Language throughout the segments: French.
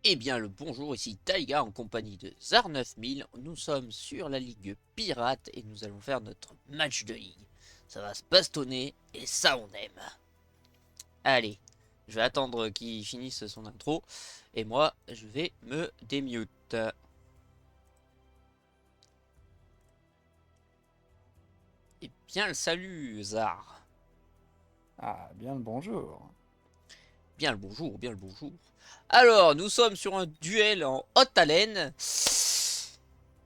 Eh bien le bonjour, ici Taiga en compagnie de Zar 9000. Nous sommes sur la Ligue Pirate et nous allons faire notre match de ligue. Ça va se bastonner et ça on aime. Allez, je vais attendre qu'il finisse son intro et moi je vais me démute. Eh bien le salut Zar. Ah, bien le bonjour. Bien le bonjour, bien le bonjour. Alors nous sommes sur un duel en haute haleine.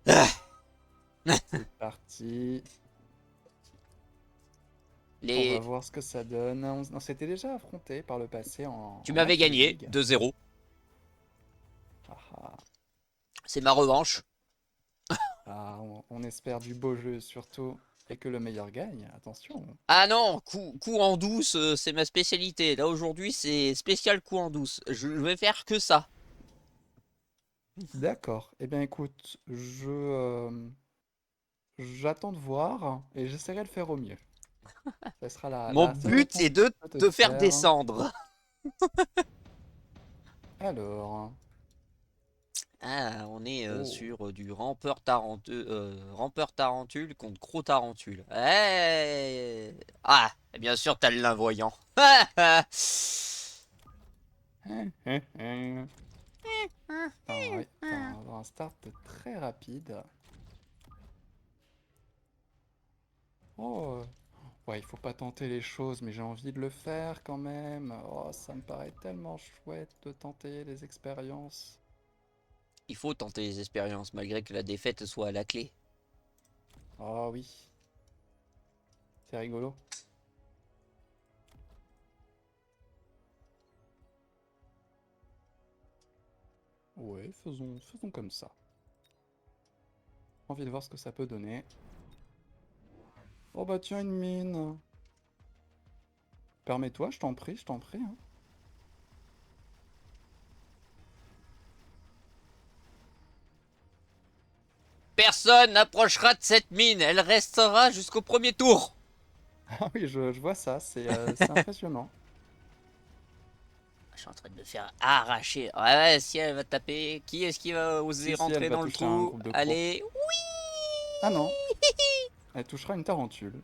Ah, C'est parti. On va les... voir ce que ça donne. On s'était déjà affronté par le passé Tu en m'avais match de gagné ligue. 2-0. Ah, ah. C'est ma revanche. On espère du beau jeu surtout et que le meilleur gagne. Attention. Ah non, coup en douce, c'est ma spécialité. Là aujourd'hui, c'est spécial coup en douce. Je vais faire que ça. D'accord. Eh bien écoute, j'attends de voir et j'essaierai de le faire au mieux. Ça sera Mon la seule but est réponse que de je peux te te faire faire. descendre. Alors. Ah, on est Oh. sur du rampeur tarentule contre gros tarentule. Eh ah, et bien sûr, t'as le linvoyant. Putain, ouais, t'as un start très rapide. Oh. Ouais, il faut pas tenter les choses, mais j'ai envie de le faire quand même. Oh, ça me paraît tellement chouette de tenter les expériences. Il faut tenter les expériences malgré que la défaite soit à la clé. Oh oui, c'est rigolo. Ouais, faisons comme ça. Envie de voir ce que ça peut donner. Oh bah tiens, une mine. Permets-toi, je t'en prie, hein. Personne n'approchera de cette mine. Elle restera jusqu'au premier tour. Ah oui, je vois ça, c'est impressionnant. Je suis en train de me faire arracher. Ouais, ouais, si elle va taper, qui est-ce qui va oser Si, elle rentrer va dans le toucher un trou? groupe de crocs. Allez, Ah non, elle touchera une tarentule.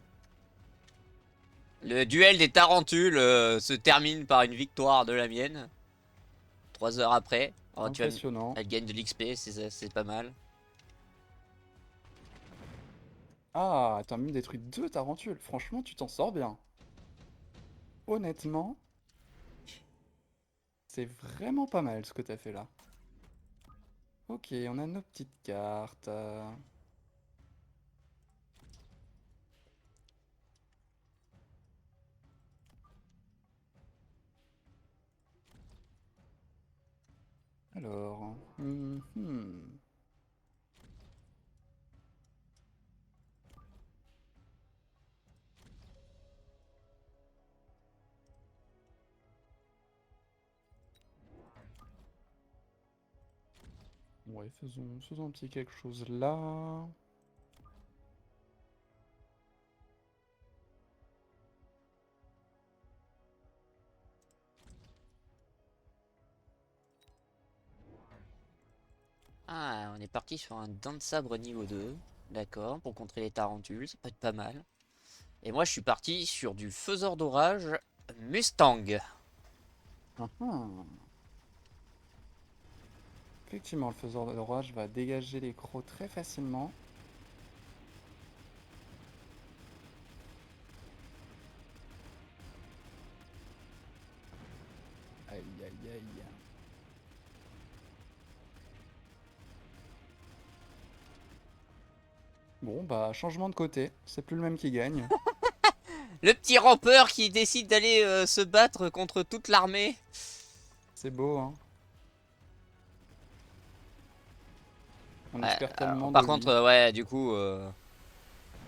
le duel des tarentules se termine par une victoire de la mienne. 3 heures après. Oh, Impressionnant. elle gagne de l'XP, c'est pas mal. Ah, t'as même détruit deux tarentules. Franchement, tu t'en sors bien. Honnêtement, c'est vraiment pas mal ce que t'as fait là. Ok, on a nos petites cartes. Alors, ouais, faisons un petit quelque chose là. Ah, on est parti sur un dent de sabre niveau 2. D'accord, pour contrer les tarentules, ça peut être pas mal. Et moi, je suis parti sur du faiseur d'orage Mustang. Ah, ah. Effectivement, le faiseur d'orage va dégager les crocs très facilement. Aïe, aïe, aïe. Bon, bah, changement de côté. C'est plus le même qui gagne. Le petit rampeur qui décide d'aller se battre contre toute l'armée. C'est beau, hein. On Ouais, espère alors, tellement de par contre, lui. ouais, du coup,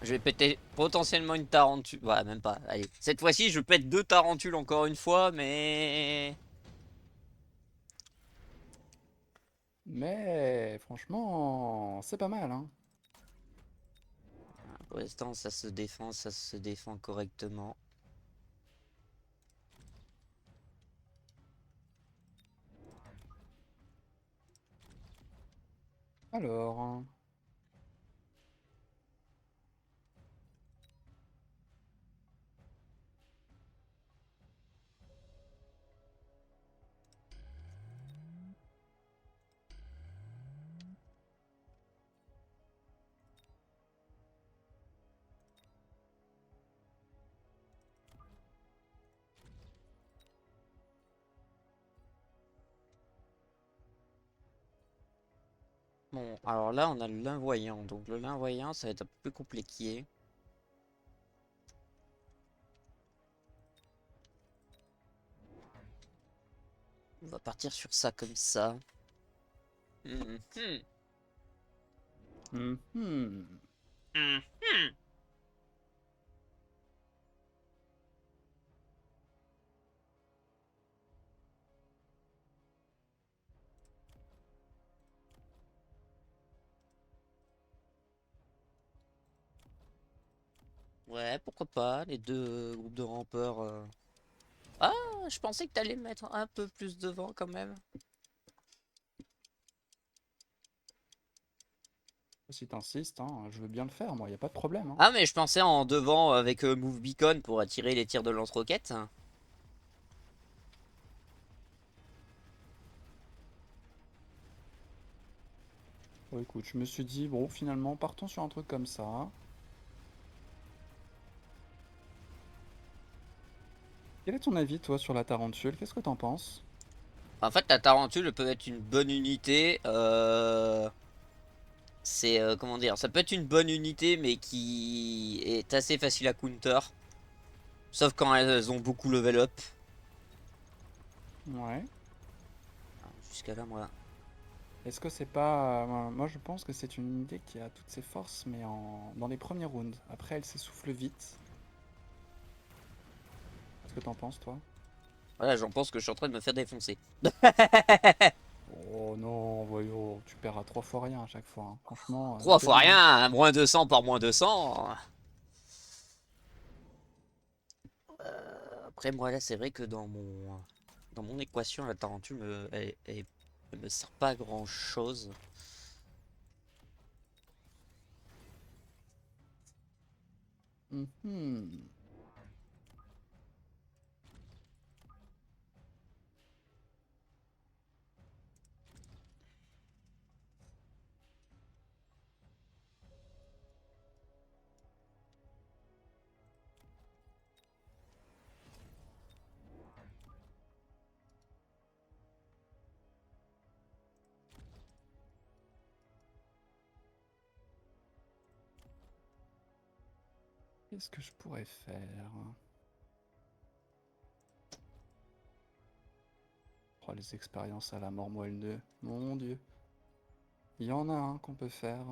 je vais péter potentiellement une tarentule. Ouais, même pas. Allez, cette fois-ci, je pète deux tarentules encore une fois, mais Mais franchement, c'est pas mal, hein. pour l'instant, ça se défend correctement. Alors, Bon, alors là, on a le linvoyant. Donc le linvoyant, ça va être un peu plus compliqué. On va partir sur ça comme ça. Mhm. mhm. Mhm. Ouais, pourquoi pas, les deux groupes de rampeurs. Ah, je pensais que t'allais mettre un peu plus devant quand même. Si t'insistes, hein, je veux bien le faire, moi, y a pas de problème, hein. Ah, mais je pensais en devant avec Move Beacon pour attirer les tirs de lance-roquettes. Bon, écoute, je me suis dit, bon, finalement, partons sur un truc comme ça. Quel est ton avis, toi, sur la tarentule? Qu'est-ce que t'en penses? En fait, la tarentule peut être une bonne unité. C'est comment dire, ça peut être une bonne unité, mais qui est assez facile à counter. Sauf quand elles ont beaucoup level up. Ouais. Jusqu'à là, moi. Est-ce que c'est pas... moi, je pense que c'est une unité qui a toutes ses forces, mais dans les premiers rounds. Après, elle s'essouffle vite. Qu'est-ce que t'en penses, toi? Voilà, j'en pense que je suis en train de me faire défoncer. Oh non, voyons, tu perds à 3 fois rien à chaque fois, hein. Franchement, Trois c'est fois bien, rien, hein. hein, moins 200 par moins 200. Après, moi, là, c'est vrai que dans mon équation, la tarentule, elle me sert pas à grand-chose. Mhm. Qu'est-ce que je pourrais faire? Oh, les expériences à la mort moelle 2. Mon Dieu. Il y en a un qu'on peut faire.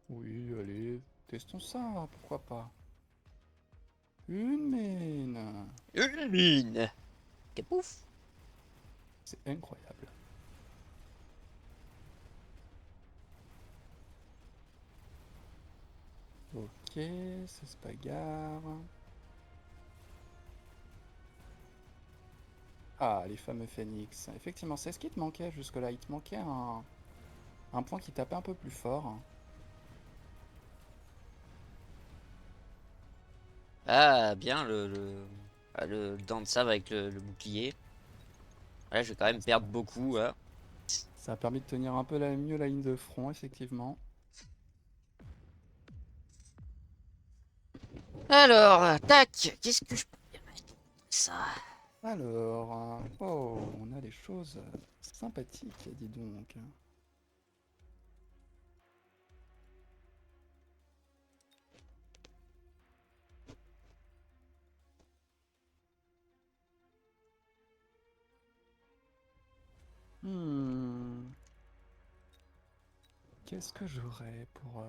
Oui, allez, testons ça, pourquoi pas. Une mine. Une mine. Capouf. C'est incroyable. Ok, ça se bagarre. Ah, les fameux phénix. Effectivement, c'est ce qui te manquait jusque-là. Il te manquait un point qui tapait un peu plus fort. Ah, bien le dent de sable avec le bouclier. Là, je vais quand Ah, même perdre beaucoup, hein. ça a permis de tenir un peu mieux la ligne de front, effectivement. Alors, tac. Qu'est-ce que je peux bien mettre ça? Alors, oh, on a des choses sympathiques, dis donc. Hmm, qu'est-ce que j'aurais pour...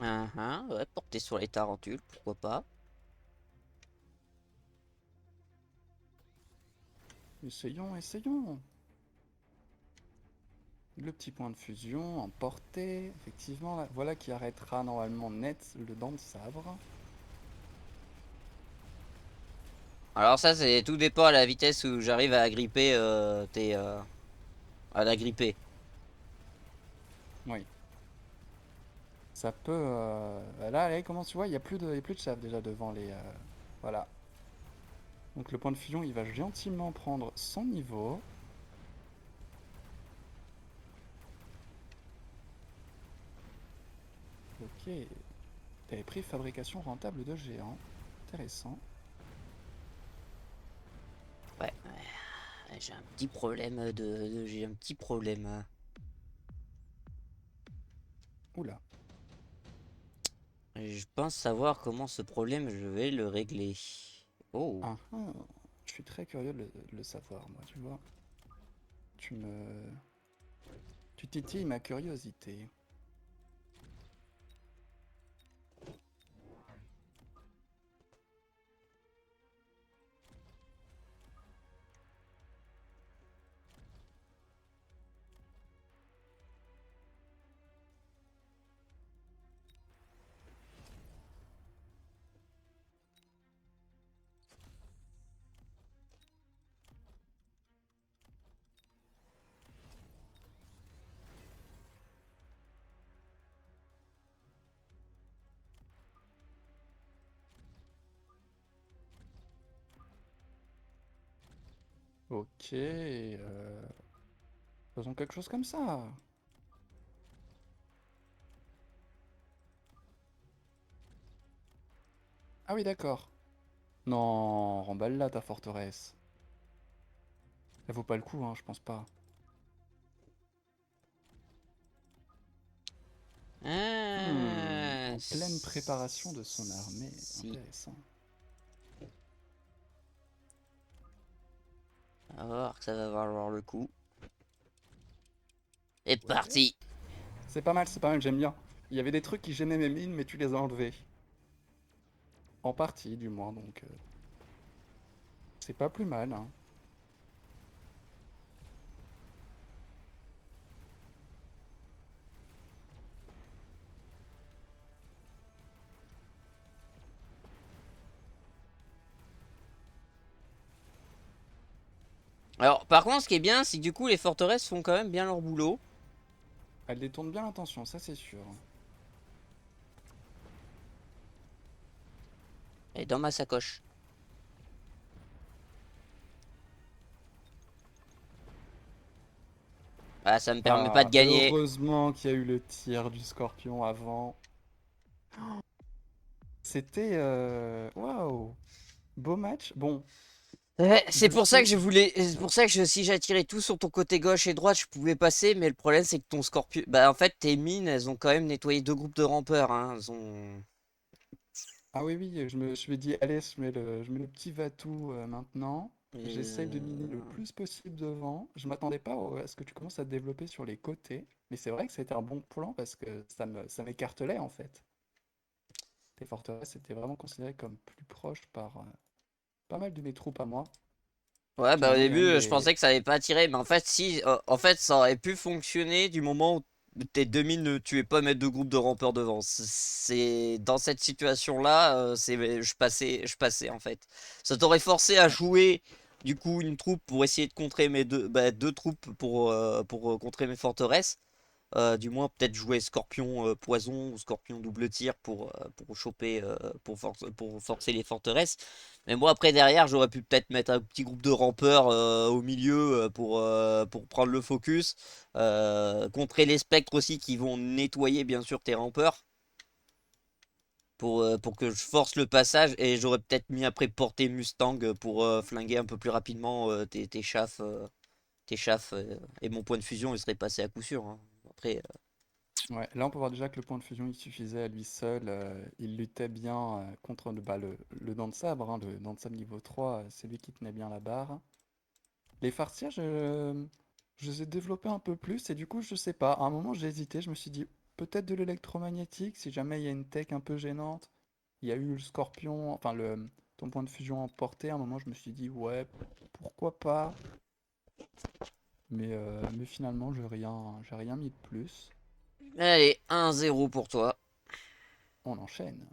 Ouais, porter sur les tarentules, pourquoi pas. Essayons, essayons. Le petit point de fusion en portée, effectivement, voilà qui arrêtera normalement net le dent de sabre. Alors ça, c'est tout dépend à la vitesse où j'arrive à agripper à l'agripper. Oui. Ça peut... Là, allez, comment tu vois, il y a plus de chaff déjà devant les... Voilà. Donc le point de fusion, il va gentiment prendre son niveau. Ok. T'avais pris fabrication rentable de géants. Intéressant. Ouais, j'ai un petit problème j'ai un petit problème. Oula. Je pense savoir comment ce problème je vais le régler. Oh. Ah, ah. Je suis très curieux de le savoir, moi, tu vois. Tu me... Tu titilles ma curiosité. Ok, faisons quelque chose comme ça. Ah oui, d'accord. Non, remballe-la ta forteresse. Elle vaut pas le coup, hein, je pense pas. En pleine préparation de son armée. Si. Intéressant. On va voir que ça va valoir le coup. Et Ouais. parti. C'est pas mal, j'aime bien. Il y avait des trucs qui gênaient mes mines, mais tu les as enlevés. En partie, du moins, donc... c'est pas plus mal, hein. Alors, par contre, ce qui est bien, c'est que du coup, les forteresses font quand même bien leur boulot. Elle détourne bien l'attention, ça c'est sûr. Et dans ma sacoche. Ah, ça me permet pas de Ah, gagner. heureusement qu'il y a eu le tir du scorpion avant. C'était... Waouh! Beau match. Bon, Ouais, c'est je pour ça que sais... je voulais. C'est pour ça que si j'attirais tout sur ton côté gauche et droite, je pouvais passer. Mais le problème, c'est que ton scorpion. Bah, en fait, tes mines, elles ont quand même nettoyé deux groupes de rampeurs. Hein. Elles ont. Ah oui, oui, je me dis, allez, je mets le petit Vatou maintenant. J'essaye de miner le plus possible devant. Je m'attendais pas à ce que tu commences à te développer sur les côtés. Mais c'est vrai que c'était un bon plan parce que ça m'écartelait en fait. Tes forteresses étaient vraiment considérées comme plus proches par pas mal de mes troupes à moi. Ouais, bah au Finalement, il y a même début, je des... pensais que ça allait pas attirer. Mais en fait, si. En fait, ça aurait pu fonctionner du moment où tes deux mines ne tuaient pas mettre deux groupes de rampeurs devant. C'est dans cette situation-là, je passais en fait. Ça t'aurait forcé à Ouais, jouer du coup une troupe pour essayer de contrer mes deux troupes pour contrer mes forteresses. Du moins peut-être jouer Scorpion poison ou Scorpion double tir pour choper pour forcer les forteresses. Mais moi après derrière j'aurais pu peut-être mettre un petit groupe de rampeurs au milieu pour prendre le focus. Contrer les spectres aussi qui vont nettoyer bien sûr tes rampeurs pour que je force le passage et j'aurais peut-être mis après portée Mustang pour flinguer un peu plus rapidement tes chafs et mon point de fusion il serait passé à coup sûr. Hein. Après, ouais. Là, on peut voir déjà que le point de fusion, il suffisait à lui seul. Il luttait bien contre le dent de sabre, hein, le dent de sabre niveau 3. C'est lui qui tenait bien la barre. Les farcières, je les ai développés un peu plus et du coup, je sais pas. À un moment, j'ai hésité. Je me suis dit, peut-être de l'électromagnétique, si jamais il y a une tech un peu gênante. Il y a eu le scorpion, enfin ton point de fusion emporté. À un moment, je me suis dit, ouais, pourquoi pas. Mais finalement, j'ai rien mis de plus. Allez, 1-0 pour toi. On enchaîne.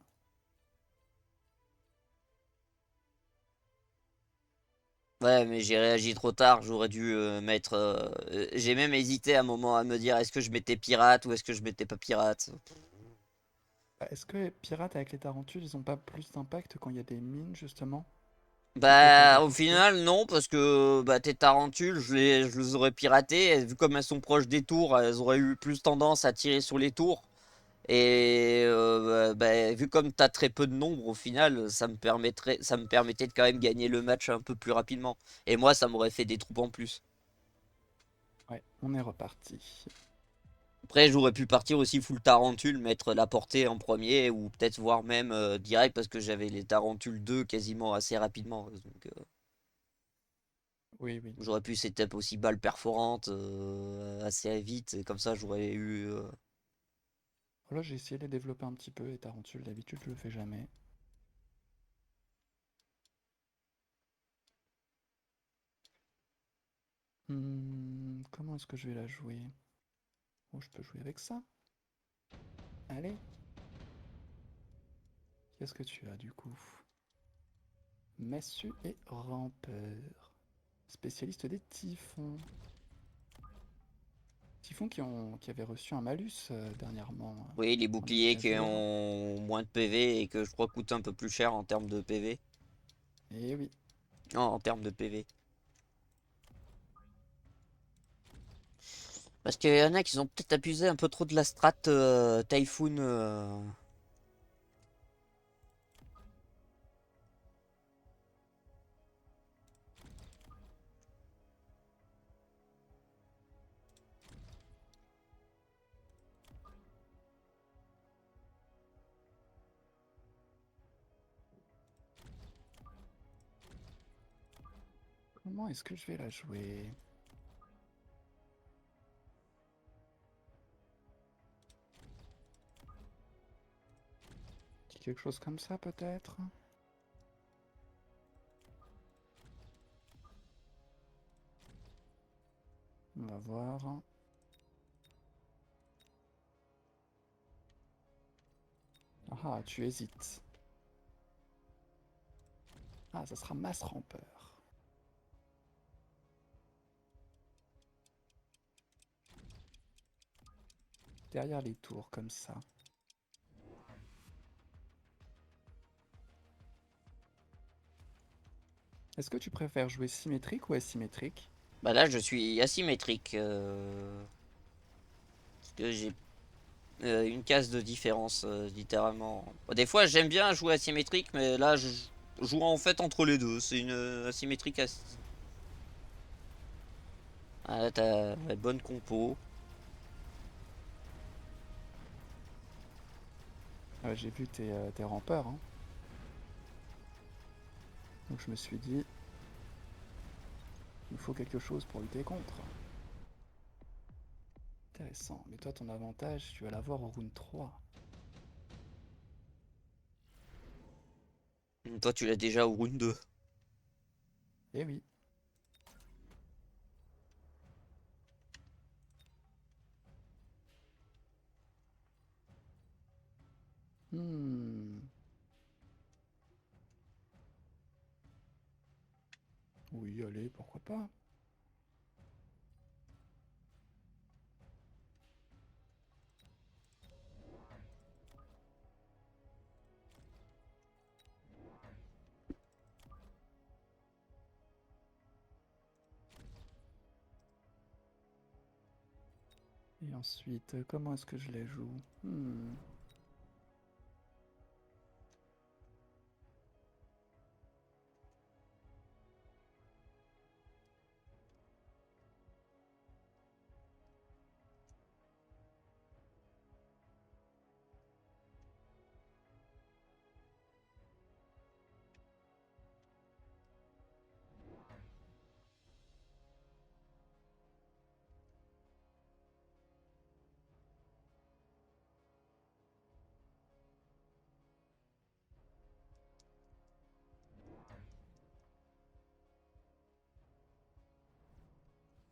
Ouais, mais j'ai réagi trop tard. J'aurais dû mettre. J'ai même hésité à un moment à me dire est-ce que je mettais pirate ou est-ce que je mettais pas pirate. Bah, est-ce que les pirates avec les tarentules, ils ont pas plus d'impact quand il y a des mines, justement? Plutôt que les Bah, au artificiels? final, non, parce que bah, tes tarentules, je les aurais piratées. Et vu comme elles sont proches des tours, elles auraient eu plus tendance à tirer sur les tours. Et bah, vu comme t'as très peu de nombre, au final, ça me permettait de quand même gagner le match un peu plus rapidement. Et moi, ça m'aurait fait des troupes en plus. Ouais, on est reparti. Après, j'aurais pu partir aussi full tarentule, mettre la portée en premier, ou peut-être voir même direct, parce que j'avais les tarentules 2 quasiment assez rapidement. Donc, Oui, oui. j'aurais pu setup aussi balle perforante assez vite, et comme ça, j'aurais eu. Là, j'ai essayé de les développer un petit peu, les tarentules. D'habitude, je le fais jamais. Comment est-ce que je vais la jouer? Oh, je peux jouer avec ça. Allez. Qu'est-ce que tu as, du coup? Massue et rampeur. Spécialiste des typhons. Typhons qui avaient reçu un malus dernièrement, Oui, les en boucliers mise à qui jour. ont moins de PV et que je crois coûtent un peu plus cher en termes de PV. Et oui. Non, en termes de PV. Parce qu'il y en a qui ont peut-être abusé un peu trop de la strat Typhoon. Comment est-ce que je vais la jouer? Quelque chose comme ça, peut-être? On va voir. Ah, tu hésites. Ah, ça sera masse rampeur. Derrière les tours, comme ça. Est-ce que tu préfères jouer symétrique ou asymétrique? Bah là, je suis asymétrique. Parce que j'ai une case de différence, littéralement. Bon, des fois, j'aime bien jouer asymétrique, mais là, je joue en fait entre les deux. C'est une asymétrique. Ah, là, t'as la bonne compo. J'ai vu tes rampeurs, hein. Donc je me suis dit, il nous faut quelque chose pour lutter contre. Intéressant. Mais toi, ton avantage, tu vas l'avoir au round 3. Toi, tu l'as déjà au round 2. Eh oui. Hmm. Oui, allez, pourquoi pas. Et ensuite, comment est-ce que je les joue?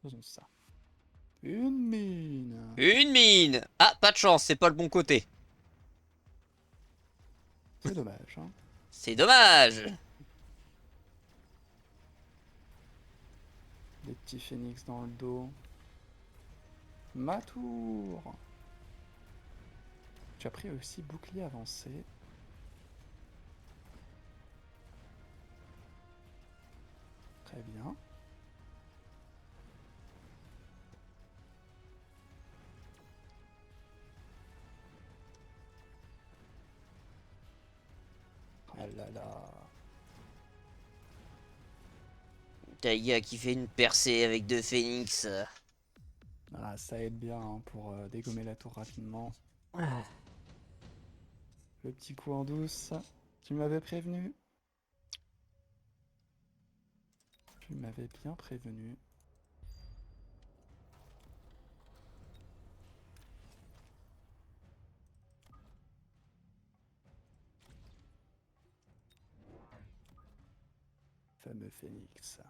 Faisons ça. Une mine. Une mine! Ah, pas de chance, c'est pas le bon côté. C'est dommage, hein. C'est dommage! Des petits phénix dans le dos. Ma tour. Tu as pris aussi bouclier avancé. Très bien. Ah là là. Taiga qui fait une percée avec deux phénix. Ah, ça aide bien hein, pour dégommer la tour rapidement. Le petit coup en douce. Tu m'avais prévenu. Tu m'avais bien prévenu. Fameux phénix.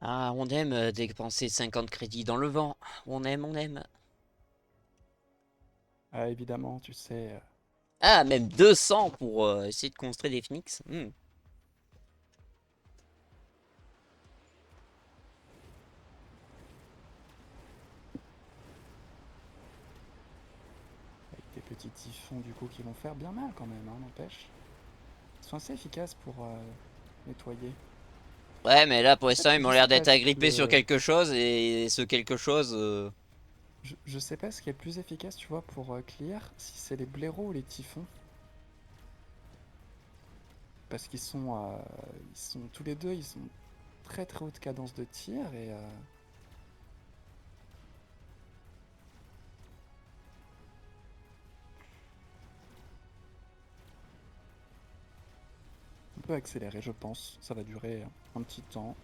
Ah, on aime dépenser 50 crédits dans le vent. On aime, on aime. Ah, évidemment, tu sais. Ah, même 200 pour essayer de construire des phoenix. Avec des petits typhons du coup qui vont faire bien mal quand même, hein, n'empêche. Ils sont assez efficaces pour nettoyer. Ouais, mais là, pour En fait, l'instant, ils m'ont je l'air sais pas d'être ce qui agrippés sur le... quelque chose, et ce quelque chose... je sais pas ce qui est le plus efficace, tu vois, pour clear, si c'est les blaireaux ou les typhons. Parce ils sont tous les deux, ils sont très très haute cadence de tir et on peut accélérer, je pense. Ça va durer un petit temps.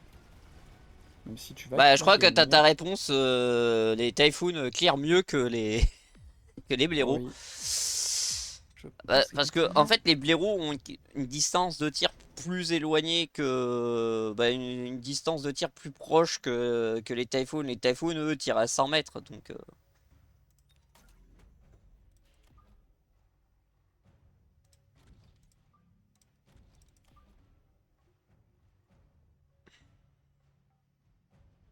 Même si tu vas Bah, je clear crois que des t'as ta monstres. réponse. Les Typhoons clear mieux que les, que les blaireaux. Oui, je Bah, pense parce que, en qu'effectivement. fait, les blaireaux ont une distance de tir plus éloignée que. Bah, une distance de tir plus proche que les Typhoons. Les Typhoons, eux, tirent à 100 mètres. Donc.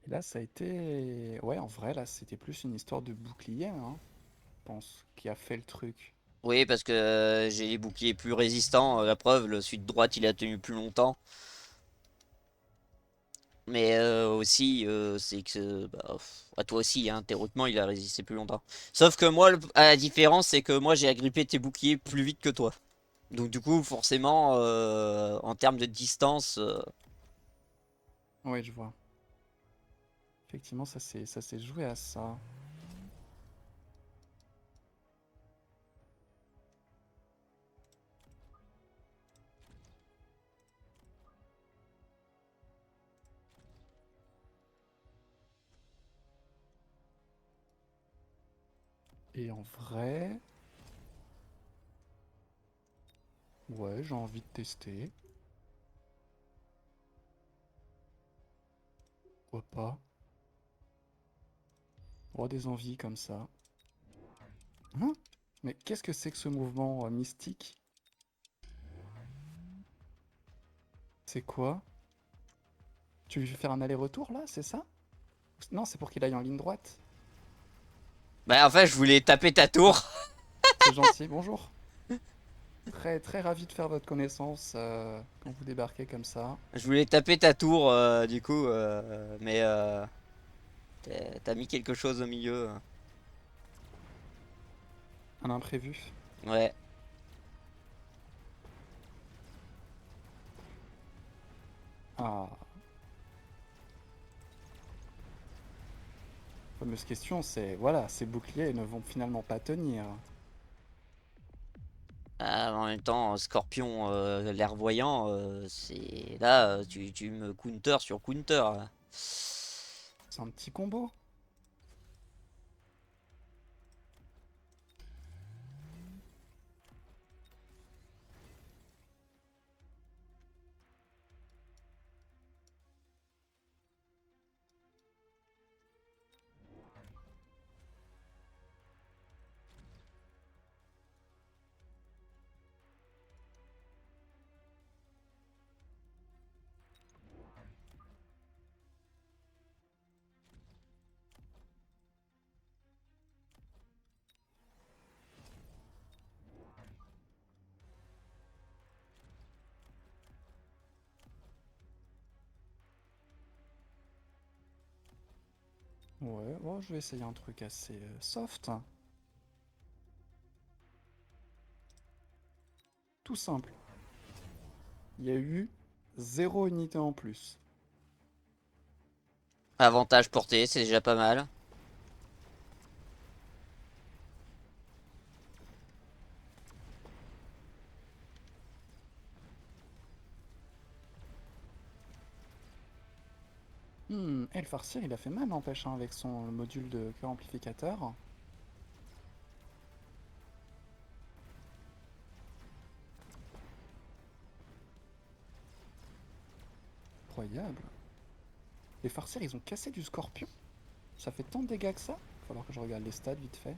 Et là, ça a été. Ouais, en vrai, là, c'était plus une histoire de bouclier, hein, je pense, qui a fait le truc. Oui, parce que j'ai les boucliers plus résistants. La preuve, le celui de droite, il a tenu plus longtemps. Mais aussi, c'est que bah, à toi aussi, hein, théoriquement, il a résisté plus longtemps. Sauf que moi, la différence, c'est que moi, j'ai agrippé tes boucliers plus vite que toi. Donc du coup, forcément, en termes de distance, Ouais, je vois. Effectivement, ça s'est joué à ça. Et en vrai, ouais, j'ai envie de tester. Pourquoi pas? Oh, des envies comme ça. Hein? Mais qu'est-ce que c'est que ce mouvement mystique? C'est quoi? Tu lui fais faire un aller-retour là, c'est ça? Non, c'est pour qu'il aille en ligne droite. bah en fait, je voulais taper ta Ah, tour. c'est gentil, bonjour. Très très ravi de faire votre connaissance quand vous débarquez comme ça. Je voulais taper ta tour, du coup, mais t'as mis quelque chose au milieu. Un imprévu. Ouais. Ah, La fameuse question, c'est, voilà, ces boucliers ne vont finalement pas tenir. Ah, en même temps, Scorpion, l'air voyant, c'est là, tu me counter sur counter, là. C'est un petit combo. Ouais, bon, je vais essayer un truc assez soft. Tout simple. Il y a eu 0 unité en plus. Avantage porté, c'est déjà pas mal. Et le farcir, il a fait mal, n'empêche, hein, avec son module de cœur amplificateur. Incroyable. Les farcirs, ils ont cassé du scorpion. Ça fait tant de dégâts que ça. Il va falloir que je regarde les stats vite fait.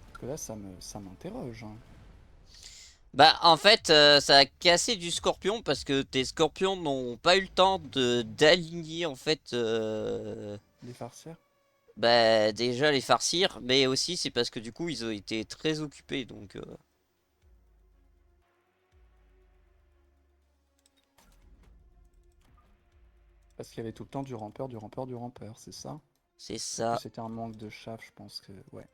Parce que là, ça m'interroge, hein. Bah, en fait, ça a cassé du Scorpion parce que tes Scorpions n'ont pas eu le temps de d'aligner, en fait, Les farcirs. bah, déjà les farcir, mais aussi c'est parce que du coup, ils ont été très occupés, donc Parce qu'il y avait tout le temps du rampeur, du rampeur, du rampeur, c'est ça? c'est Et puis ça. c'était un manque de chaff, je pense que... Ouais.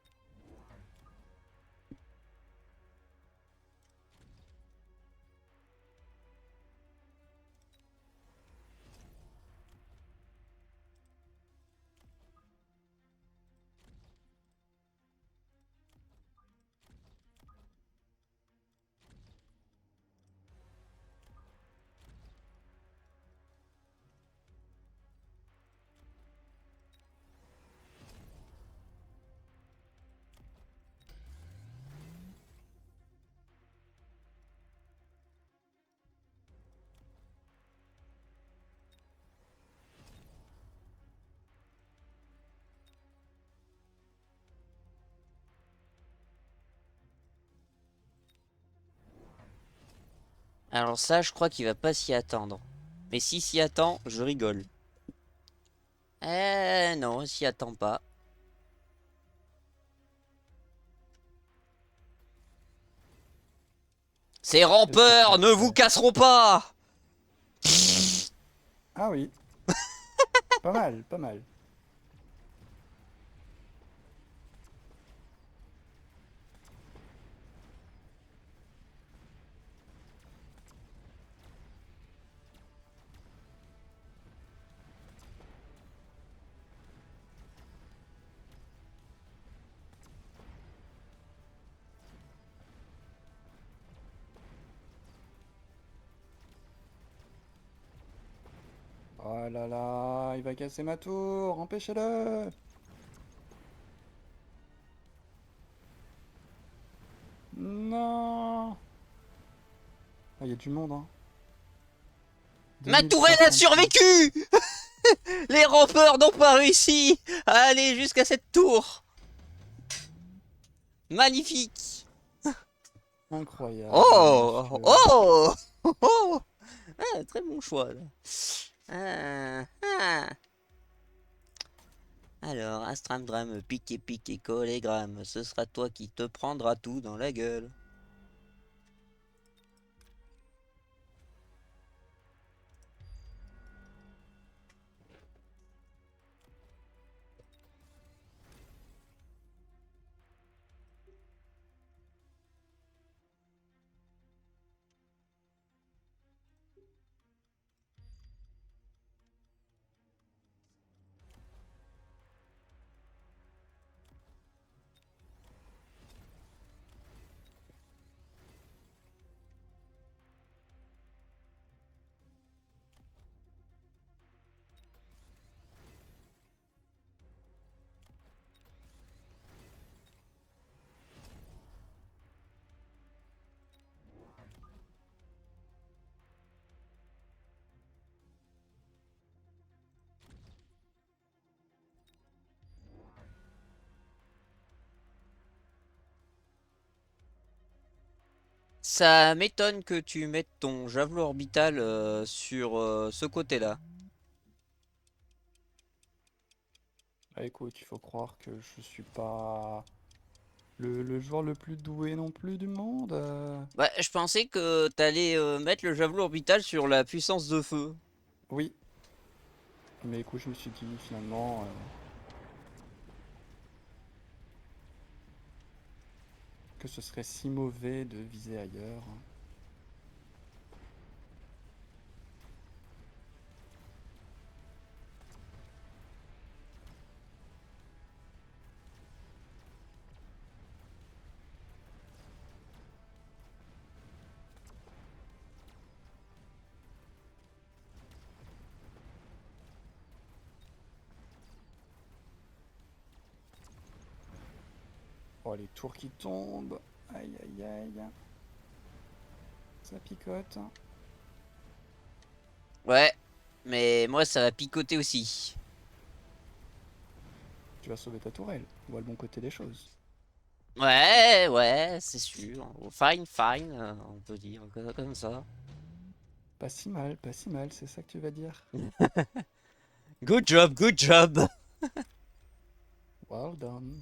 Alors ça, je crois qu'il va pas s'y attendre. Mais s'il s'y attend, je rigole. Non, il s'y attend pas. Ces Est-ce que tu rampeurs es ne vous prêt? casseront pas! Ah oui, pas mal, pas mal. Oh là là, il va casser ma tour, empêchez-le! Non! Ah, il y a du monde, hein. Ma tourelle a 2335. survécu! Les rampeurs n'ont pas réussi à aller jusqu'à cette tour! Magnifique! Incroyable, Oh! monsieur. Oh! Oh! Ah, très bon choix, là. Ah, ah. Alors, Astramdram, pique et collégramme, ce sera toi qui te prendras tout dans la gueule. Ça m'étonne que tu mettes ton javelot orbital sur ce côté-là. Ah, écoute, il faut croire que je suis pas le joueur le plus doué non plus du monde. Bah, je pensais que t'allais mettre le javelot orbital sur la puissance de feu. Oui, mais écoute, je me suis dit finalement que ce serait si mauvais de viser ailleurs. Oh, les tours qui tombent. Aïe, aïe, aïe. Ça picote. Ouais, mais moi ça va picoter aussi. Tu vas sauver ta tourelle. Vois le bon côté des choses. Ouais, ouais, c'est sûr. Fine, fine, on peut dire comme ça. Pas si mal, c'est ça que tu vas dire. Good job, good job. Well done.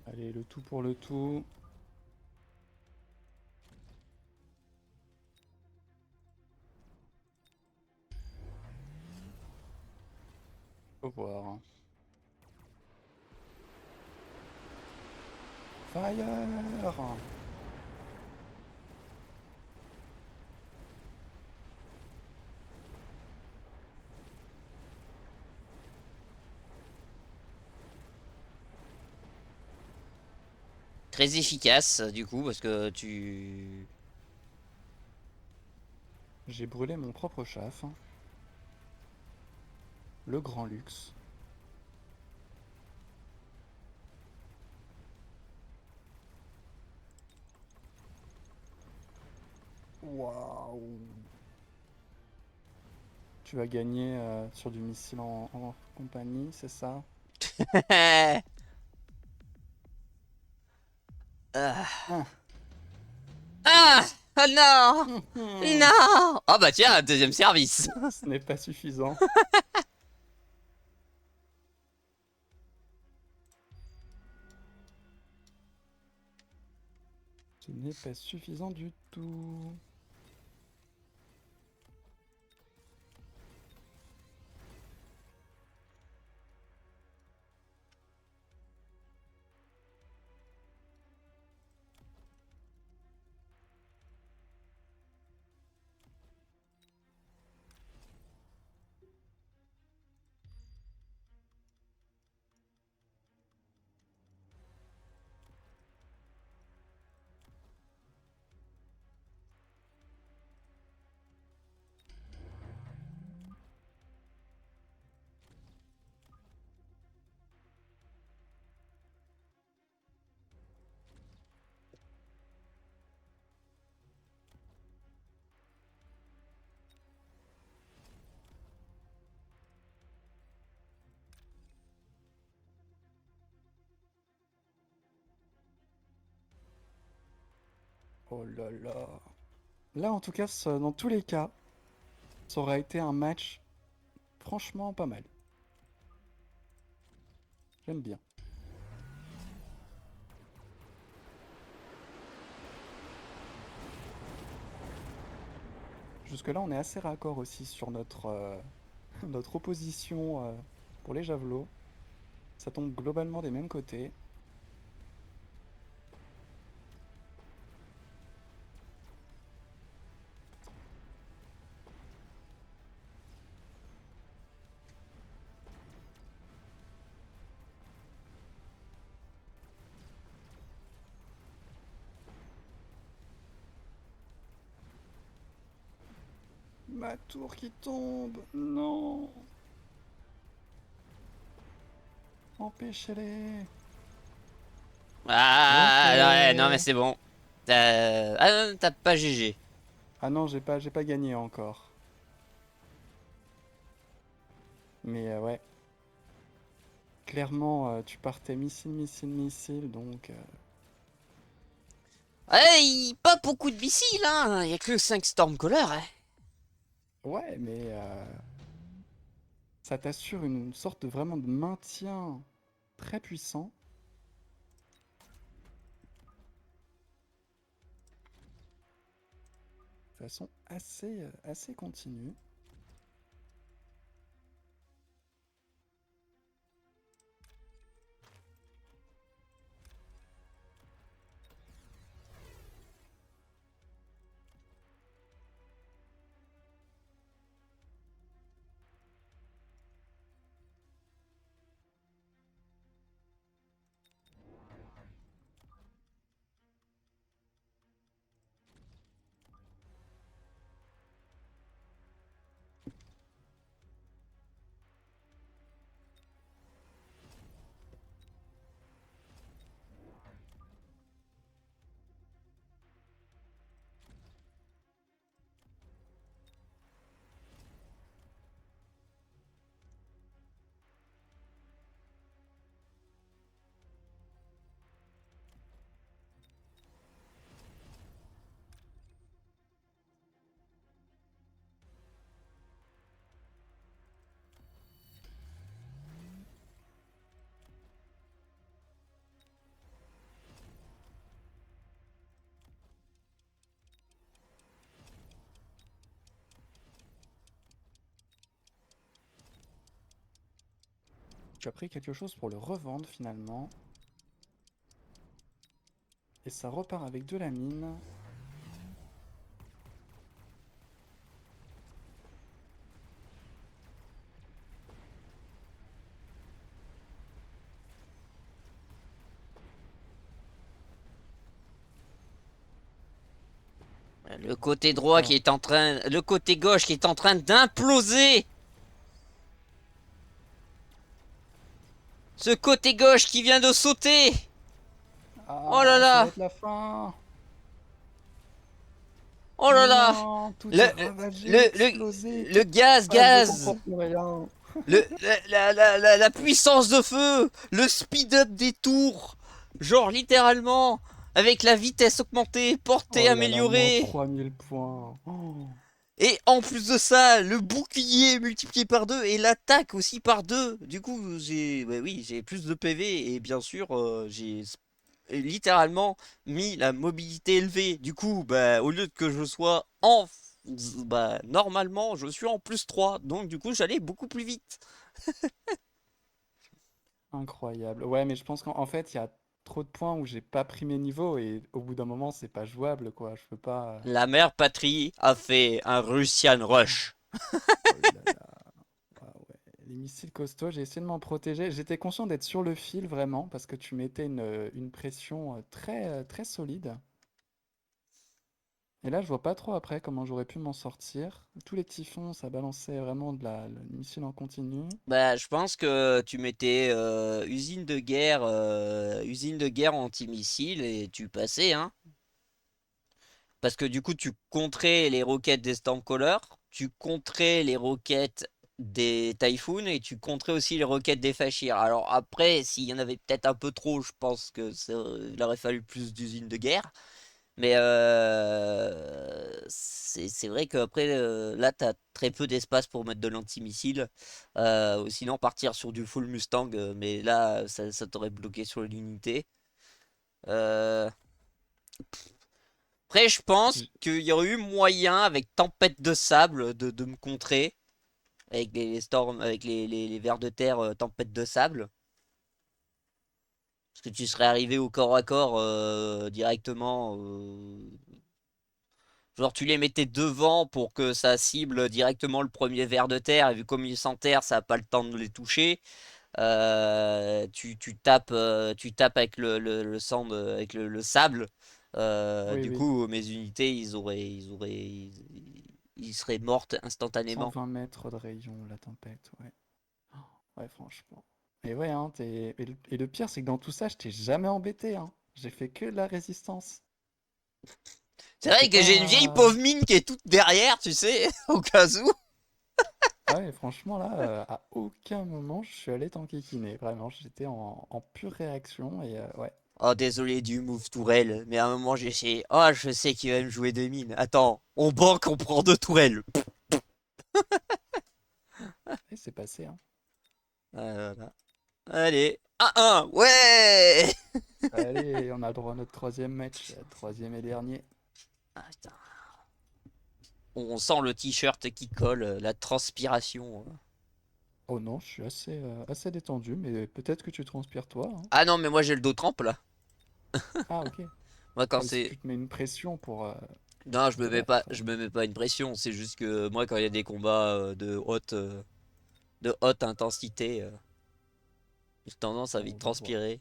Allez, le tout pour le tout. Faut voir. Fire! Très efficace du coup parce que tu... J'ai brûlé mon propre chaf. Le grand luxe. Waouh! Tu vas gagner sur du missile en compagnie, c'est ça? Ah. Ah, Ah, ah non. hum. Non. Ah bah tiens, un deuxième service. Ce n'est pas suffisant. Ce n'est pas suffisant du tout. Oh là là. Là, en tout cas, dans tous les cas, ça aurait été un match franchement pas mal. J'aime bien. Jusque-là, on est assez raccord aussi sur notre notre opposition pour les javelots. Ça tombe globalement des mêmes côtés. Ma tour qui tombe. Non. Empêchez-les. Ok. Ah ouais, non mais c'est bon. Ah non, t'as pas GG. Ah non, j'ai pas gagné encore. Mais ouais, clairement, tu partais missile, missile, missile, donc... Hey, pas beaucoup de missiles, hein. Y a que 5 Stormcaller, hein. Ouais, mais ça t'assure une sorte de vraiment de maintien très puissant. De façon assez continue. Tu as pris quelque chose pour le revendre finalement. Et ça repart avec de la mine. Le côté droit qui Alors, est en train... Le côté gauche qui est en train d'imploser. Ce côté gauche qui vient de sauter. Oh là ah, ça va là. être la fin. Oh là là. Non, tout Le, est ravagé, le, le, explosé. le Qu'est-ce qui se gaz, passe? Je gaz. comprends plus rien. La puissance de feu, le speed-up des tours, genre littéralement, avec la vitesse augmentée, portée Oh là là, moins améliorée, 3000 points. Oh. et en plus de ça, le bouclier multiplié par 2 et l'attaque aussi par 2. Du coup, bah oui, j'ai plus de PV et bien sûr, j'ai littéralement mis la mobilité élevée. Du coup, bah, au lieu que je sois en... Bah, normalement, je suis en +3, donc du coup, j'allais beaucoup plus vite. Incroyable. Ouais, mais je pense qu'en fait, il y a trop de points où j'ai pas pris mes niveaux et au bout d'un moment, c'est pas jouable, quoi. Je peux pas. La mère patrie a fait un Russian Rush. Oh là là. Ah ouais. Les missiles costauds, j'ai essayé de m'en protéger. J'étais conscient d'être sur le fil vraiment parce que tu mettais une pression très solide. Et là, je vois pas trop après comment j'aurais pu m'en sortir. Tous les typhons, ça balançait vraiment le missile en continu. Bah, je pense que tu mettais usine de guerre antimissile et tu passais, hein. Parce que du coup, tu contrais les roquettes des Stormcaller, tu contrais les roquettes des Typhoon et tu contrais aussi les roquettes des Fashir. Alors après, s'il y en avait peut-être un peu trop, je pense que il aurait fallu plus d'usines de guerre. Mais c'est vrai qu'après, là, t'as très peu d'espace pour mettre de l'antimissile. Ou sinon, partir sur du full Mustang. Mais là, ça t'aurait bloqué sur l'unité. Euh, Après, je pense J- qu'il y aurait eu moyen, avec Tempête de Sable, de me contrer. avec les storms, avec les vers de terre, tempête de sable. Parce que tu serais arrivé au corps à corps directement. Genre tu les mettais devant pour que ça cible directement le premier ver de terre, et vu comme ils s'enterrent, ça n'a pas le temps de les toucher. Tu tapes avec le sand, avec le sable. Oui, Du oui. coup, mes unités, ils seraient mortes cent instantanément. vingt mètres de rayon, la tempête, ouais. Oh, ouais, franchement. Et ouais, hein, et le pire, c'est que dans tout ça, je t'ai jamais embêté, hein. J'ai fait que de la résistance. C'est T'es vrai que j'ai une vieille pas... pauvre mine qui est toute derrière, tu sais, au cas où. Ah ouais, franchement, là, à aucun moment, je suis allé t'enquiquiner. Vraiment, j'étais en pure réaction, et ouais. Oh, désolé du move tourelle, mais à un moment j'ai essayé. Oh, je sais qu'il va me jouer des mines. Attends, on banque, on prend deux tourelles. Et c'est passé, hein. Voilà. Allez, 1-1, ouais! Allez, on a le droit à notre troisième match, troisième et dernier. Ah, putain. On sent le t-shirt qui colle, la transpiration. Oh non, je suis assez détendu, mais peut-être que tu transpires toi, hein. Ah non, mais moi j'ai le dos trempe là. Ah, ok. Moi quand Ah, parce que c'est. tu te mets une pression Non, pour te battre. je me mets pas une pression. C'est juste que moi quand il y a des combats de haute intensité, j'ai tendance à On vite va voir. transpirer.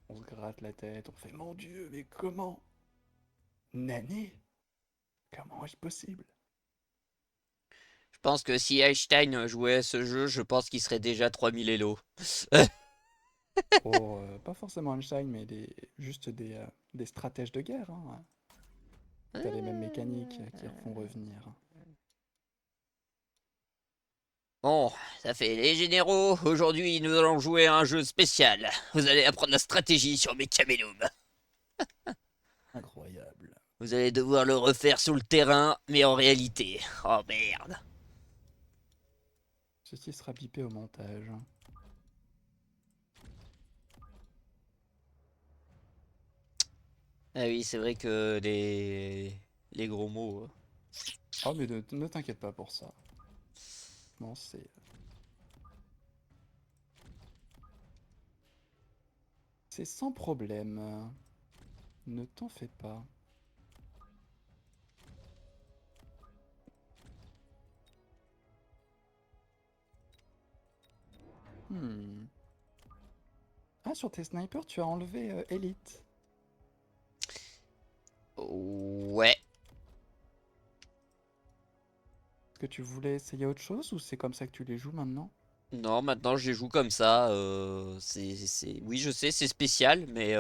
On se gratte la tête, on fait mon Dieu, mais comment? Nani? Comment est-ce possible? Je pense que si Einstein jouait à ce jeu, je pense qu'il serait déjà 3000 Elo. Oh, pas forcément Einstein, mais juste des stratèges de guerre, hein. T'as les mêmes mécaniques qui refont revenir. Bon, ça fait les généraux. Aujourd'hui, nous allons jouer à un jeu spécial. Vous allez apprendre la stratégie sur mes camélums. Incroyable. Vous allez devoir le refaire sur le terrain, mais en réalité. Oh merde. Ceci sera bipé au montage. Ah oui, c'est vrai que les gros mots. Oh, mais ne t'inquiète pas pour ça. Non, c'est sans problème. Ne t'en fais pas. Hmm. Ah, sur tes snipers, tu as enlevé Elite. Ouais. Est-ce que tu voulais essayer autre chose ou c'est comme ça que tu les joues maintenant? Non, maintenant je les joue comme ça. Oui, je sais, c'est spécial, mais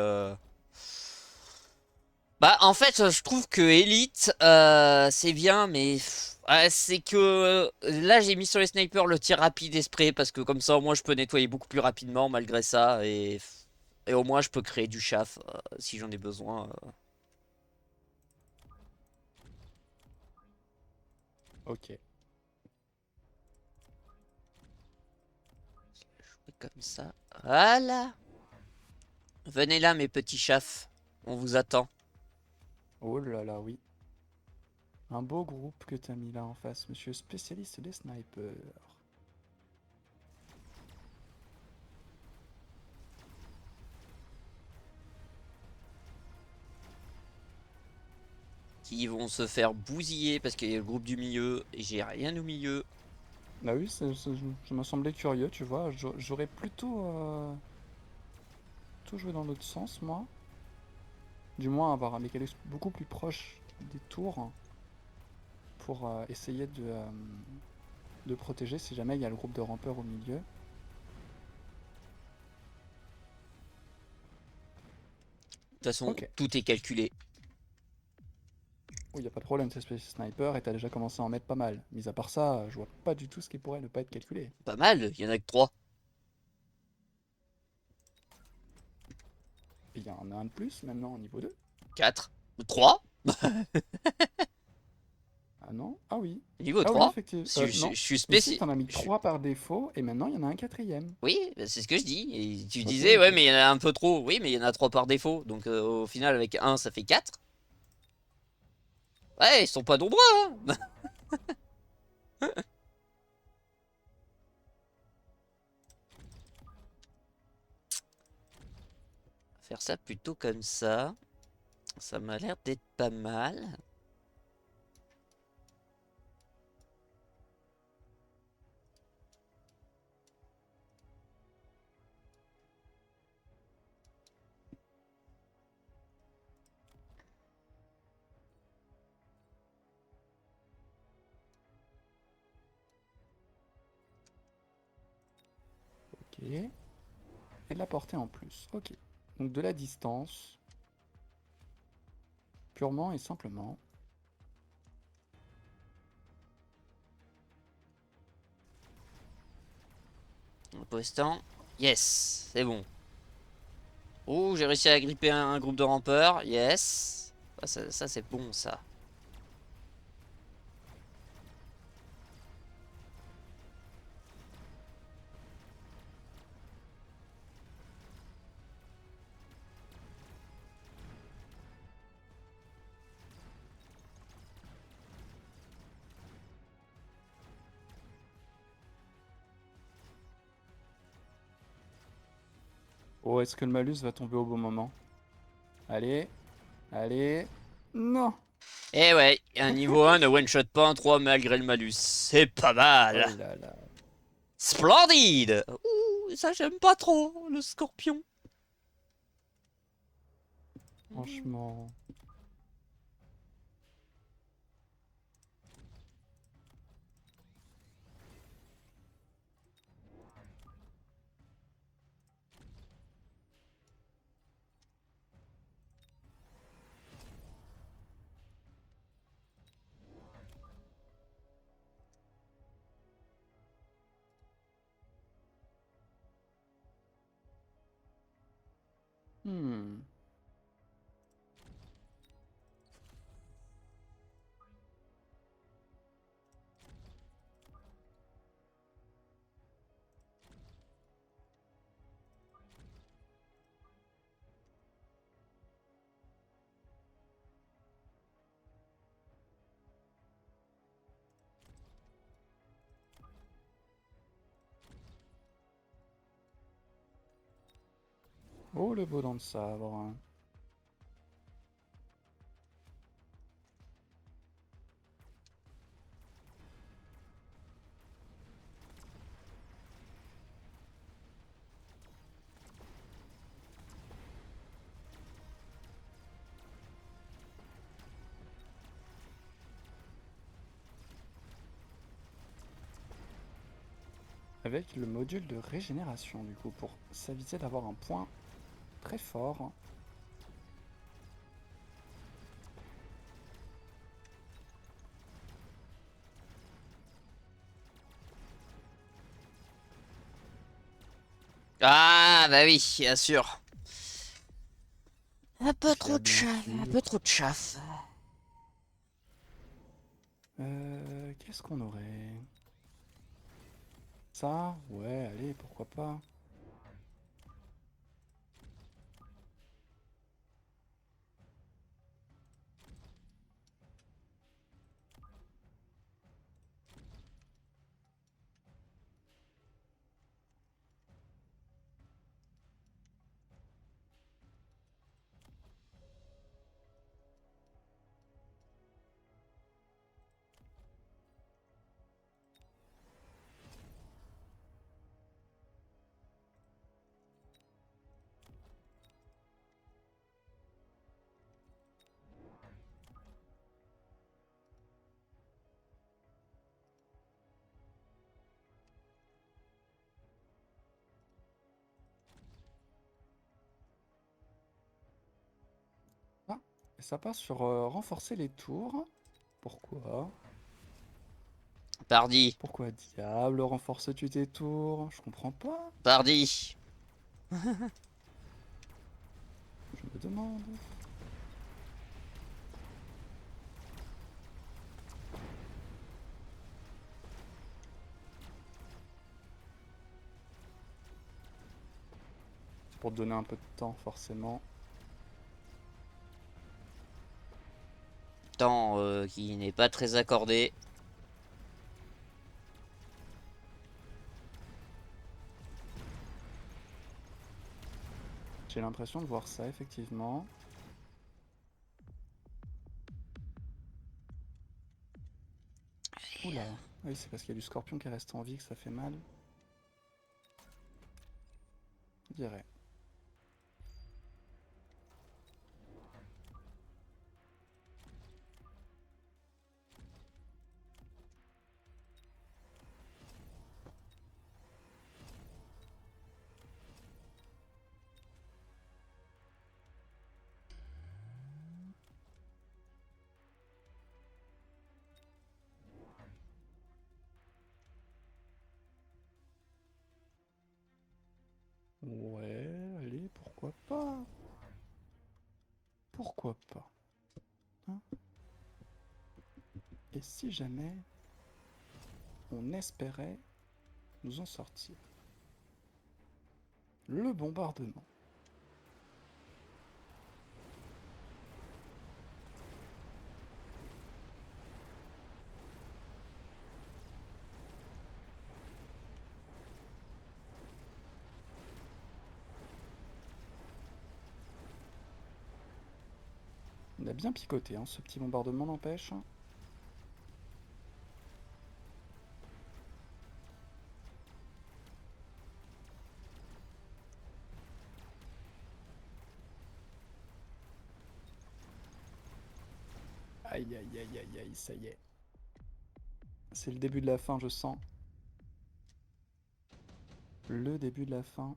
bah, en fait, je trouve que Elite, c'est bien, mais c'est que là, j'ai mis sur les snipers le tir rapide et spray parce que comme ça, au moins, je peux nettoyer beaucoup plus rapidement malgré ça et au moins, je peux créer du chaff si j'en ai besoin. Ok. Comme ça. Voilà. Venez là, mes petits chaffs. On vous attend. Oh là là, oui. Un beau groupe que t'as mis là en face, monsieur spécialiste des snipers. Qui vont se faire bousiller parce qu'il y a le groupe du milieu et j'ai rien au milieu. Ah oui, ça m'a semblé curieux, tu vois. J'aurais plutôt joué dans l'autre sens, moi. Du moins, avoir un mécanisme beaucoup plus proche des tours pour essayer de protéger si jamais il y a le groupe de rampeurs au milieu. De toute façon, Ok. tout est calculé. Oui, y a pas de problème, c'est Space Sniper et t'as déjà commencé à en mettre pas mal. Mis à part ça, je vois pas du tout ce qui pourrait ne pas être calculé. Pas mal, il y en a que 3. Et il y en a un de plus maintenant au niveau 2. 4. 3. Ah non? Ah oui. Niveau Ah oui, 3. effectivement. Je Non. suis Mais si, spécial. t'en as mis 3 par défaut et maintenant il y en a un quatrième. Oui, bah, c'est ce que je dis. Et tu Ok, disais, ouais, ok. mais il y en a un peu trop. Oui, mais il y en a 3 par défaut. Donc au final, avec un ça fait 4. Ouais, ils sont pas nombreux, hein. Faire ça plutôt comme ça. Ça m'a l'air d'être pas mal. Ok. Et de la portée en plus. Ok. Donc de la distance. Purement et simplement. Pour l'instant, yes, c'est bon. Oh, j'ai réussi à gripper un groupe de rampeurs, yes. Ah, ça c'est bon, ça. Oh, est-ce que le malus va tomber au bon moment? Allez, allez. Non! Eh ouais, un niveau 1 ne one-shot pas un 3 malgré le malus. C'est pas Oh mal. là là. Splendide. Ouh, ça j'aime pas trop, le scorpion. Franchement. Hmm. Oh, le beau dent de sabre. Avec le module de régénération, du coup, pour s'éviter d'avoir un point très fort. Ah bah oui, bien sûr. Un peu trop Bien, de bien chaff, un sûr. peu trop de chaff. Qu'est-ce qu'on aurait? Ça? Ouais, allez, pourquoi pas. Ah, et ça passe sur renforcer les tours. Pourquoi? Pardi, Pourquoi diable renforces-tu tes tours? Je comprends pas. pardi. Je me demande. C'est pour te donner un peu de temps, forcément. Temps qui n'est pas très accordé. J'ai l'impression de voir ça, effectivement. Oula. Oui, c'est parce qu'il y a du scorpion qui reste en vie que ça fait mal. Je dirais. Ouais, allez, pourquoi pas? Pourquoi pas? Hein? Et si jamais on espérait nous en sortir? Le bombardement. On a bien picoté, hein, ce petit bombardement n'empêche. Aïe aïe aïe aïe aïe, ça y est. C'est le début de la fin, je sens. Le début de la fin.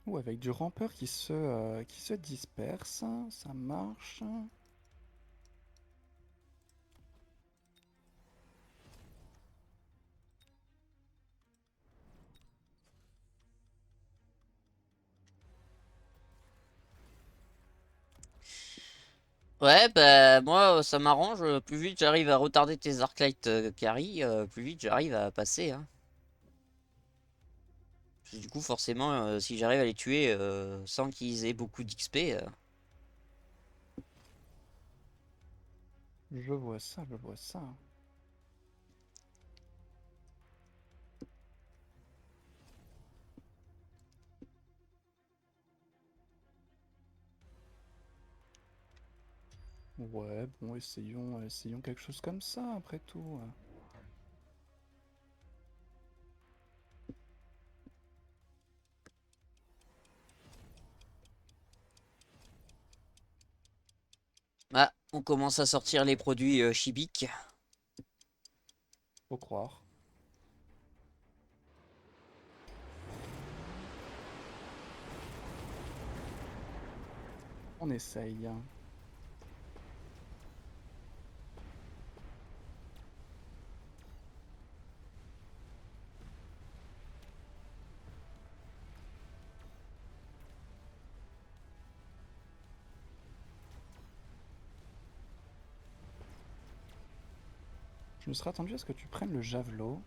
Ou avec du rampeur qui se disperse, ça marche. Ouais, bah moi ça m'arrange. Plus vite j'arrive à retarder tes Arclight carry, plus vite j'arrive à passer. Hein. Parce que du coup, forcément, si j'arrive à les tuer sans qu'ils aient beaucoup d'XP. Je vois ça, je vois ça. Ouais, bon, essayons quelque chose comme ça, après tout. Ah, on commence à sortir les produits chibiques. Faut croire. On essaye. Je me serais attendu à ce que tu prennes le javelot.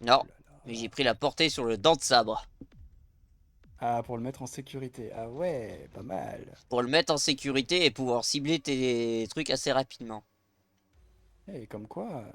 Non, Oh là mais là. j'ai pris la portée sur le dent de sabre. Ah, pour le mettre en sécurité. Ah ouais, pas mal. Pour le mettre en sécurité et pouvoir cibler tes trucs assez rapidement. Et comme quoi.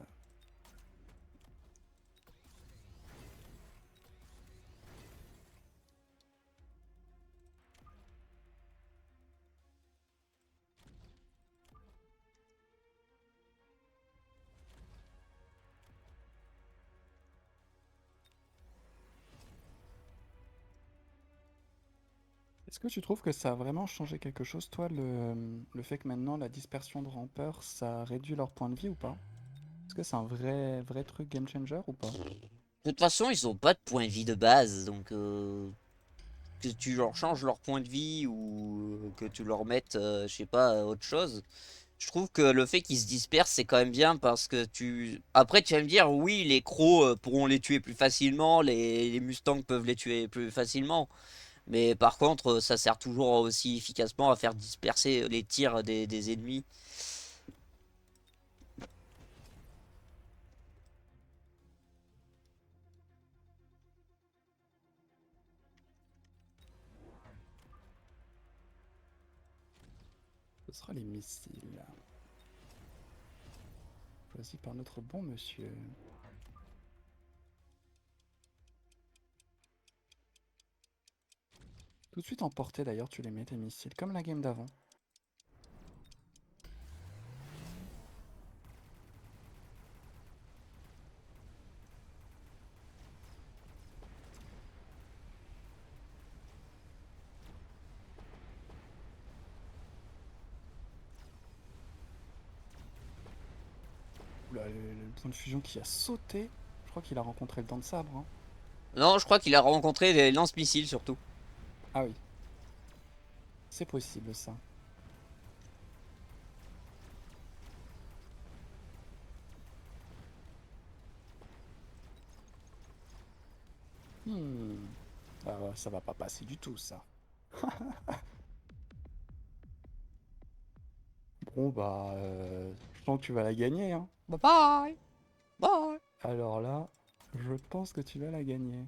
Est-ce que tu trouves que ça a vraiment changé quelque chose, toi, le fait que maintenant la dispersion de rampeurs, ça réduit leur point de vie ou pas? Est-ce que c'est un vrai truc game changer ou pas? De toute façon, ils ont pas de point de vie de base, donc que tu leur changes leur point de vie ou que tu leur mettes, je sais pas, autre chose. Je trouve que le fait qu'ils se dispersent, c'est quand même bien parce que tu... Après, tu vas me dire, oui, les crocs pourront les tuer plus facilement, les mustangs peuvent les tuer plus facilement. Mais par contre, ça sert toujours aussi efficacement à faire disperser les tirs des ennemis. Ce sera les missiles. Choisi par notre bon monsieur. Tout de suite en portée d'ailleurs, tu les mets tes missiles, comme la game d'avant. Oula, le point de fusion qui a sauté. Je crois qu'il a rencontré le dent de sabre. Hein. Non, je crois qu'il a rencontré des lance-missiles surtout. Ah oui. C'est possible ça. Hmm. Ah ouais, ça va pas passer du tout ça. Bon bah, je sens que tu vas la gagner. Hein. Bye bye. Bye. Alors là, je pense que tu vas la gagner.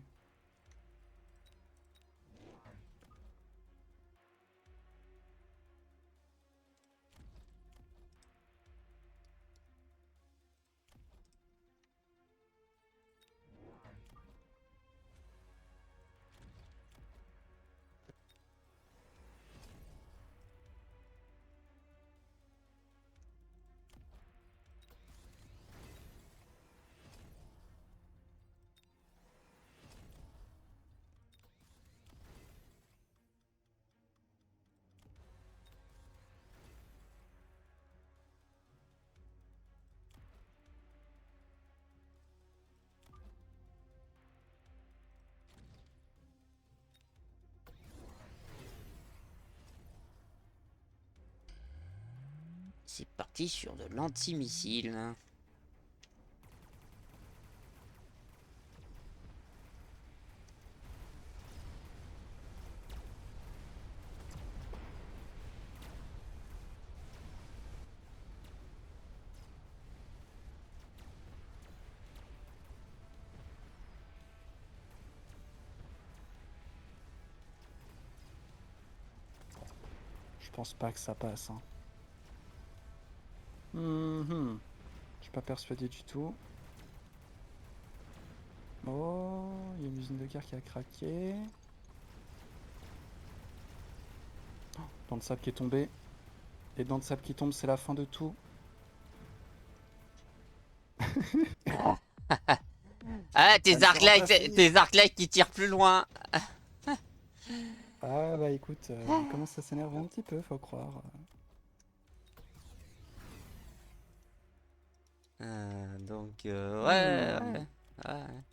C'est parti sur de l'antimissile. Je pense pas que ça passe. Hein. Mhm. Je suis pas persuadé du tout. Oh, il y a une usine de guerre qui a craqué. Oh, dent de sable qui est tombé. Et dent de sable qui tombe, c'est la fin de tout. Ah, Ça ne sera pas fini. tes arcs-light qui tirent plus loin. Ah bah écoute, il commence à s'énerver un petit peu, faut croire. Donc, ouais, Hmm. ouais, ouais.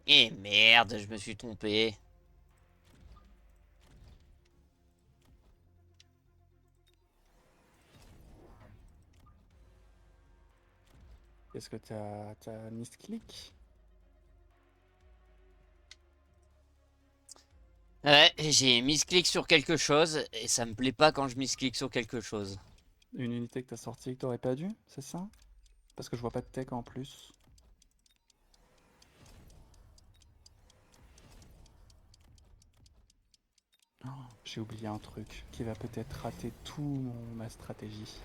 Eh merde, je me suis trompé. Est-ce que t'as misclick? Ouais, j'ai mis-click sur quelque chose et ça me plaît pas quand je mis-click sur quelque chose. Une unité que t'as sortie et que t'aurais pas dû, c'est ça? Parce que je vois pas de tech en plus. Oh, j'ai oublié un truc qui va peut-être rater ma stratégie.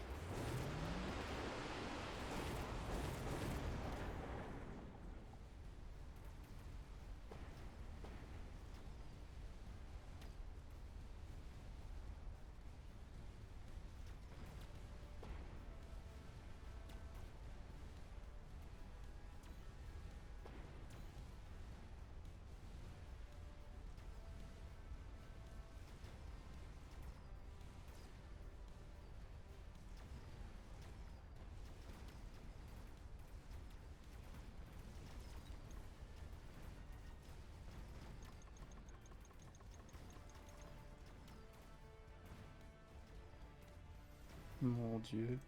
Mon Dieu.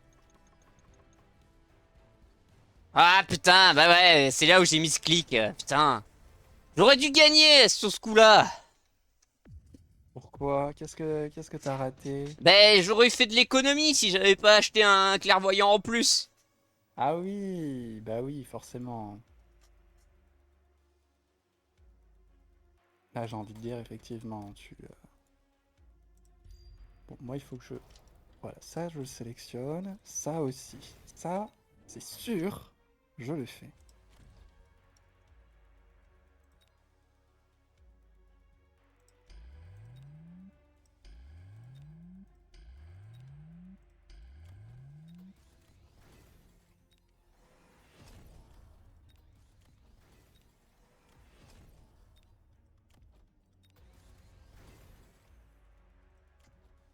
Ah putain, bah ouais, c'est là où j'ai mis ce clic. Putain. J'aurais dû gagner sur ce coup-là. Pourquoi? Qu'est-ce que t'as raté? Ben, j'aurais fait de l'économie si j'avais pas acheté un clairvoyant en plus. Ah oui, bah oui, forcément. Là, j'ai envie de dire, effectivement, Bon, moi, il faut que je... Voilà, ça, je le sélectionne. Ça aussi. Ça, c'est sûr, je le fais.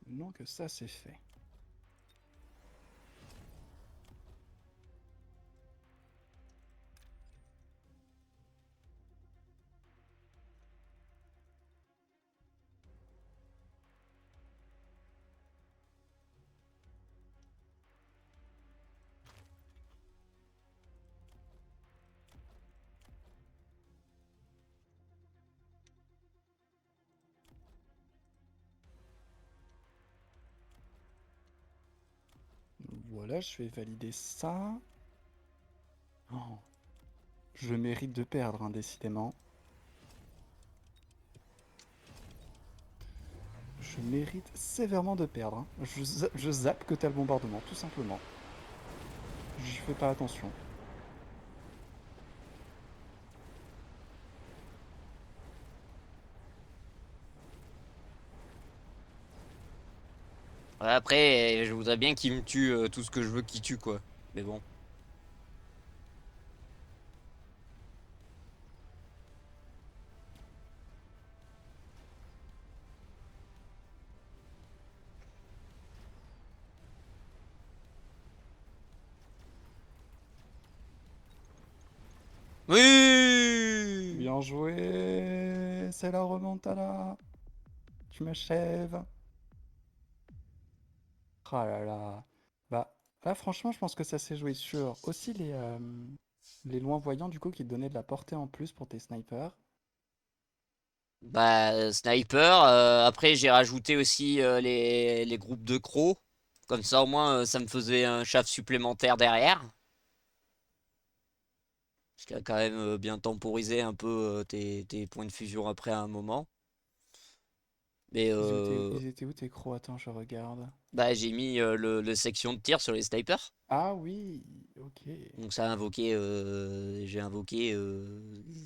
Donc, ça, c'est fait. Voilà, je vais valider ça. Oh, je mérite de perdre, hein, décidément. Je mérite sévèrement de perdre, hein. Je zappe que t'as le bombardement, tout simplement. J'y fais pas attention. Ouais, après, je voudrais bien qu'il me tue tout ce que je veux qu'il tue, quoi. Mais bon. Oui. Bien joué, c'est la remontada. Tu m'achèves. Ah là là. Bah, là, franchement, je pense que ça s'est joué sur aussi les loin voyants, du coup, qui te donnaient de la portée en plus pour tes snipers. Bah, sniper. Après, j'ai rajouté aussi les groupes de crocs. Comme ça, au moins, ça me faisait un chaff supplémentaire derrière. Ce qui a quand même bien temporisé un peu tes points de fusion après à un moment. Mais Ils étaient où tes crocs? Attends, je regarde. bah, j'ai mis le section de tir sur les snipers. Ah oui, ok. Donc ça a invoqué, j'ai invoqué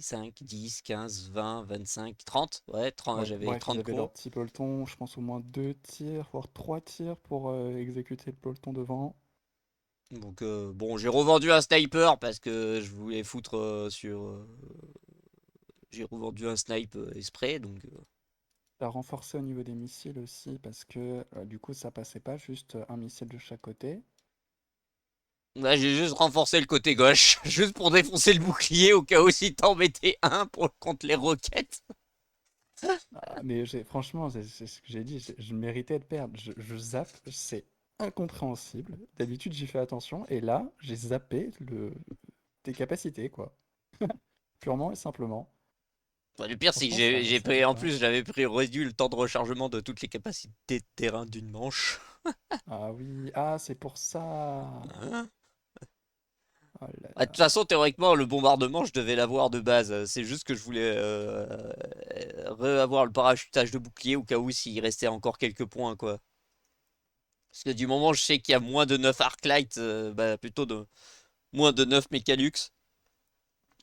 5, 10, 15, 20, 25, 30. Ouais, 30, Ouais, j'avais bref, ils 30 avaient leur crocs. petit peloton, je pense au moins 2 tirs, voire 3 tirs pour exécuter le peloton devant. Donc bon, j'ai revendu un sniper parce que je voulais foutre sur... j'ai revendu un snipe exprès, donc... T'as renforcé au niveau des missiles aussi, parce que du coup, ça passait pas juste un missile de chaque côté. Ouais, j'ai juste renforcé le côté gauche, juste pour défoncer le bouclier au cas où si t'en mettais un pour contre les roquettes. Ah, mais franchement, c'est ce que j'ai dit, je méritais de perdre. Je zappe, c'est incompréhensible. D'habitude, j'y fais attention, et là, j'ai zappé tes capacités, quoi. Purement et simplement. Bah, le pire, c'est que Franchement, j'ai ça pris, en dépasse. plus, j'avais pris réduit le temps de rechargement de toutes les capacités de terrain d'une manche. Ah oui, ah, c'est pour ça. Hein. Oh là De toute là. façon, théoriquement, le bombardement, je devais l'avoir de base. C'est juste que je voulais avoir le parachutage de bouclier au cas où s'il restait encore quelques points, quoi. Parce que du moment où je sais qu'il y a moins de 9 Arclight, bah, plutôt de moins de 9 Mechalux,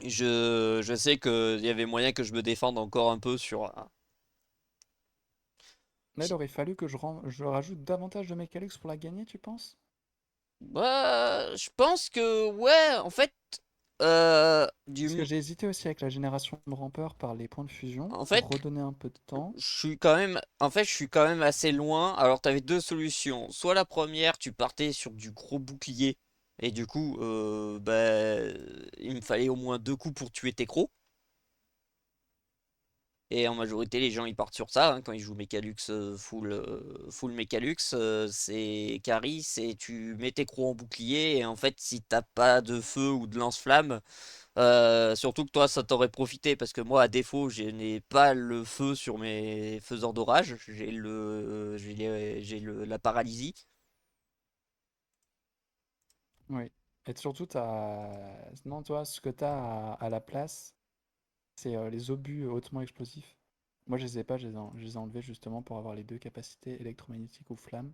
je sais qu'il y avait moyen que je me défende encore un peu sur... Là, il aurait fallu que je rajoute davantage de Mechalux pour la gagner, tu penses? Bah, je pense que, ouais, en fait, Parce que j'ai hésité aussi avec la génération de rampeurs par les points de fusion en fait, pour redonner un peu de temps. je suis quand même, en fait, je suis quand même assez loin. Alors, t'avais deux solutions. Soit la première, tu partais sur du gros bouclier, et du coup, bah, il me fallait au moins deux coups pour tuer tes crocs. Et en majorité, les gens ils partent sur ça, hein, quand ils jouent Mechalux full Mechalux, c'est carry, c'est tu mets tes crocs en bouclier et en fait si t'as pas de feu ou de lance-flamme, surtout que toi ça t'aurait profité parce que moi à défaut je n'ai pas le feu sur mes faiseurs d'orage, la paralysie. Oui. Et surtout, non, toi, ce que tu as à la place, c'est les obus hautement explosifs. Moi, je les ai pas, je les ai enlevés justement pour avoir les deux capacités électromagnétiques ou flamme.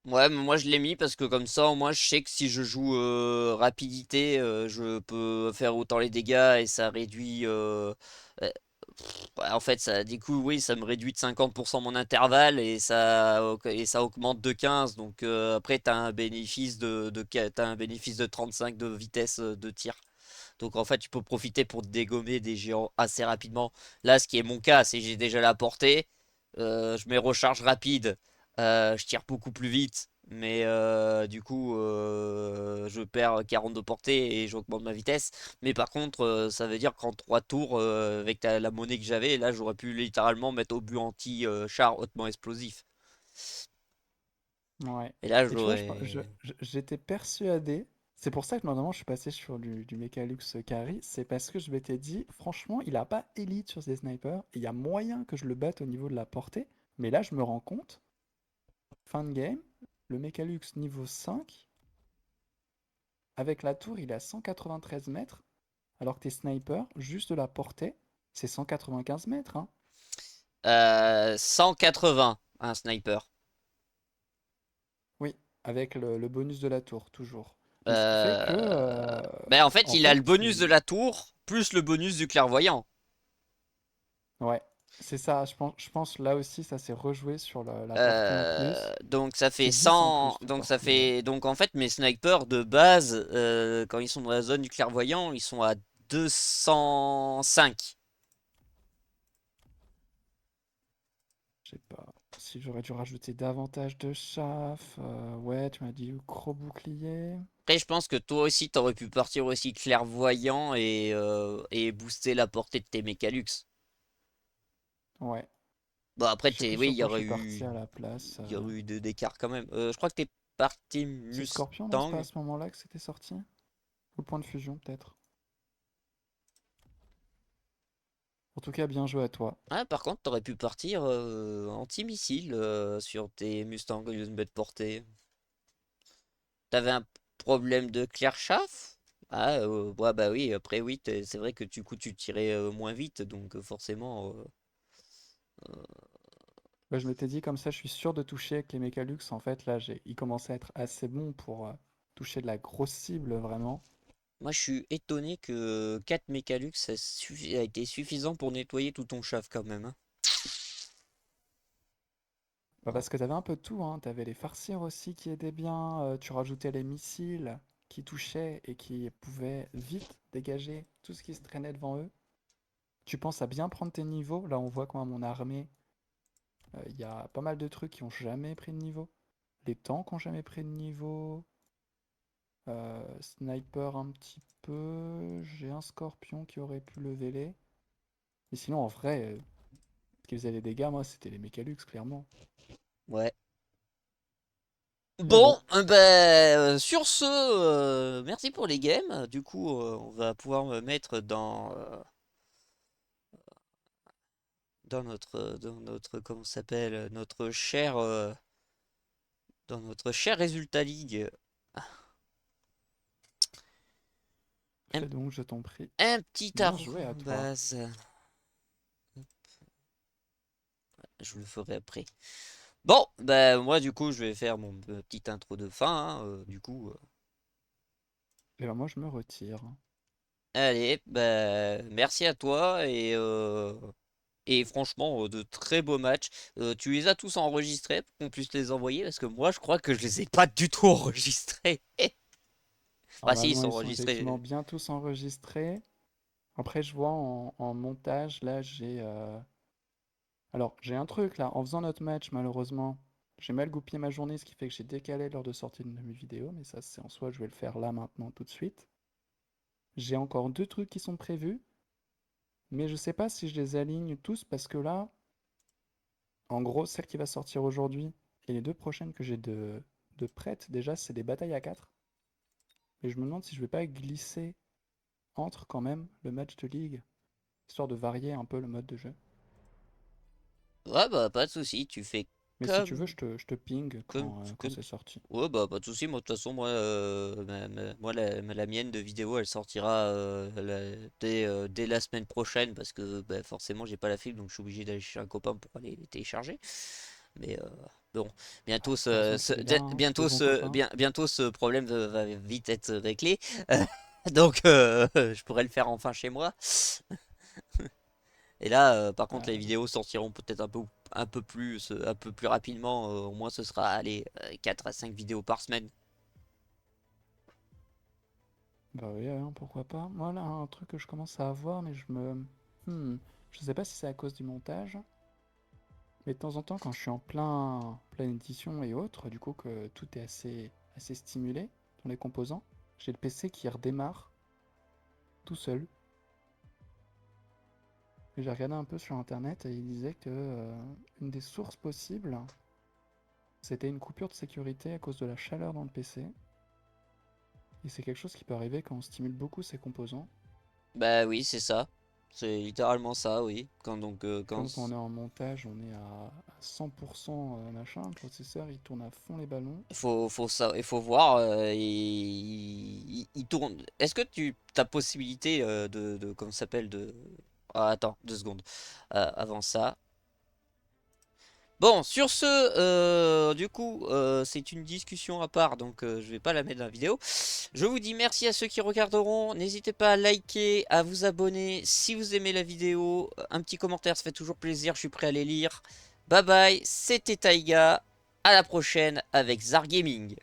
Ouais, mais moi je l'ai mis parce que comme ça, au moins je sais que si je joue rapidité, je peux faire autant les dégâts et ça réduit. Ouais, en fait, ça, du coup, oui, ça me réduit de 50% mon intervalle et ça augmente de 15. Donc après, t'as un bénéfice de 35 de vitesse de tir. Donc en fait, tu peux profiter pour dégommer des géants assez rapidement. Là, ce qui est mon cas, c'est que j'ai déjà la portée. Je mets recharge rapide. Je tire beaucoup plus vite. Mais du coup, je perds 40 de portée et j'augmente ma vitesse. Mais par contre, ça veut dire qu'en 3 tours, avec la monnaie que j'avais, là, j'aurais pu littéralement mettre au but anti-char hautement explosif. Ouais. Et là, Et tu vois, j'aurais... j'étais persuadé, c'est pour ça que normalement je suis passé sur du Mechalux Carry, c'est parce que je m'étais dit, franchement, il a pas élite sur ses snipers, et il y a moyen que je le batte au niveau de la portée, mais là je me rends compte, fin de game, le Mechalux niveau 5, avec la tour il est à 193 mètres, alors que tes snipers, juste de la portée, c'est 195 mètres, hein. 180, un sniper. Oui, avec le bonus de la tour, toujours. Mais ce qui fait que, Ben en fait, en il a le fait, bonus de la tour, plus le bonus du clairvoyant. ouais, c'est ça. Je pense là aussi, ça s'est rejoué sur la portée en plus. Donc ça fait C'est 10 en 100. plus de Donc ça portée, ouais. fait. Donc en fait, mes snipers de base, quand ils sont dans la zone du clairvoyant, ils sont à 205. Je sais pas si j'aurais dû rajouter davantage de chaff. Ouais, tu m'as dit gros bouclier. Après, je pense que toi aussi, t'aurais pu partir aussi clairvoyant et booster la portée de tes Mechalux. Ouais. Bon, après, Je sais plus oui, sur quoi je suis parti à la place. il y aurait eu deux d'écart quand même. Je crois que t'es parti C'est Scorpion, non? C'est pas à Mustang. ce moment-là que c'était sorti? Ou le point de fusion, peut-être. En tout cas, bien joué à toi. Ah, par contre, t'aurais pu partir anti-missile sur tes Mustangs au lieu de mettre portée. T'avais un problème de clair chaff? Ah, ouais, bah oui, après oui, c'est vrai que du coup tu tirais moins vite, donc forcément. Bah, je m'étais dit comme ça, je suis sûr de toucher avec les Mechalux. En fait, là, il commençait à être assez bon pour toucher de la grosse cible, vraiment. Moi je suis étonné que 4 Mechalux a été suffisant pour nettoyer tout ton chaff quand même, hein. Bah, parce que t'avais un peu de tout, hein. T'avais les farcières aussi qui aidaient bien. Tu rajoutais les missiles qui touchaient et qui pouvaient vite dégager tout ce qui se traînait devant eux. Tu penses à bien prendre tes niveaux. Là, on voit quand mon armée, il y a pas mal de trucs qui ont jamais pris de niveau. Les tanks ont jamais pris de niveau. Sniper un petit peu. J'ai un scorpion qui aurait pu lever les. Mais sinon, en vrai, ce qui faisait les dégâts, moi, c'était les Mechalux, clairement. Ouais. Mais Bon, bon, sur ce, merci pour les games. Du coup, on va pouvoir me mettre dans notre, comment ça s'appelle, dans notre cher résultat ligue. Un, Fais donc, je t'en prie. un petit Bien joué à toi. arrobase. Je le ferai après. Bon, bah moi du coup je vais faire mon petite intro de fin, hein, du coup. Et ben moi, je me retire. Allez, bah merci à toi et franchement de très beaux matchs. Tu les as tous enregistrés pour qu'on puisse les envoyer parce que moi je crois que je les ai pas du tout enregistrés. Enfin si ils Normalement, sont ils sont enregistrés. effectivement bien tous enregistrés. Après, je vois en montage, là, j'ai... Alors, j'ai un truc, là. En faisant notre match, malheureusement, j'ai mal goupillé ma journée, ce qui fait que j'ai décalé l'heure de sortie de mes vidéos. Mais ça, c'est en soi, je vais le faire là, maintenant, tout de suite. J'ai encore deux trucs qui sont prévus. Mais je sais pas si je les aligne tous, parce que là, en gros, celle qui va sortir aujourd'hui et les deux prochaines que j'ai de prêtes, déjà, c'est des batailles à 4. Et je me demande si je vais pas glisser entre quand même le match de ligue, histoire de varier un peu le mode de jeu. Ouais bah pas de souci, tu fais Mais si tu veux, comme je te ping comme quand comme c'est sorti. ouais bah pas de souci, moi de toute façon moi moi la mienne de vidéo elle sortira dès la semaine prochaine parce que bah, forcément j'ai pas la fibre donc je suis obligé d'aller chez un copain pour aller les télécharger. Mais bon, bientôt Heureusement qu'il est là, hein, ce bon copain. bientôt ce problème va vite être réglé. Donc je pourrais le faire enfin chez moi. Et là, par contre, les Euh, vidéos sortiront peut-être un peu plus rapidement. Au moins, ce sera allez, 4 à 5 vidéos par semaine. Bah oui, hein, pourquoi pas. Moi là, un truc que je commence à avoir, mais Hmm, je sais pas si c'est à cause du montage, mais de temps en temps, quand je suis en pleine édition et autres, du coup que tout est assez stimulé dans les composants, j'ai le PC qui redémarre tout seul. Et j'ai regardé un peu sur internet et il disait que une des sources possibles, c'était une coupure de sécurité à cause de la chaleur dans le PC. Et c'est quelque chose qui peut arriver quand on stimule beaucoup ses composants. Bah oui, c'est ça. C'est littéralement ça, oui. Comme quand on est en montage, on est à 100% machin, le processeur il tourne à fond les ballons. il faut voir. Il tourne. Est-ce que tu as possibilité comment ça s'appelle de. Ah, attends, 2 secondes. Avant ça. Bon, sur ce, du coup, c'est une discussion à part, donc je vais pas la mettre dans la vidéo. Je vous dis merci à ceux qui regarderont. N'hésitez pas à liker, à vous abonner si vous aimez la vidéo. Un petit commentaire, ça fait toujours plaisir, je suis prêt à les lire. Bye bye, c'était Taiga. À la prochaine avec Zargaming.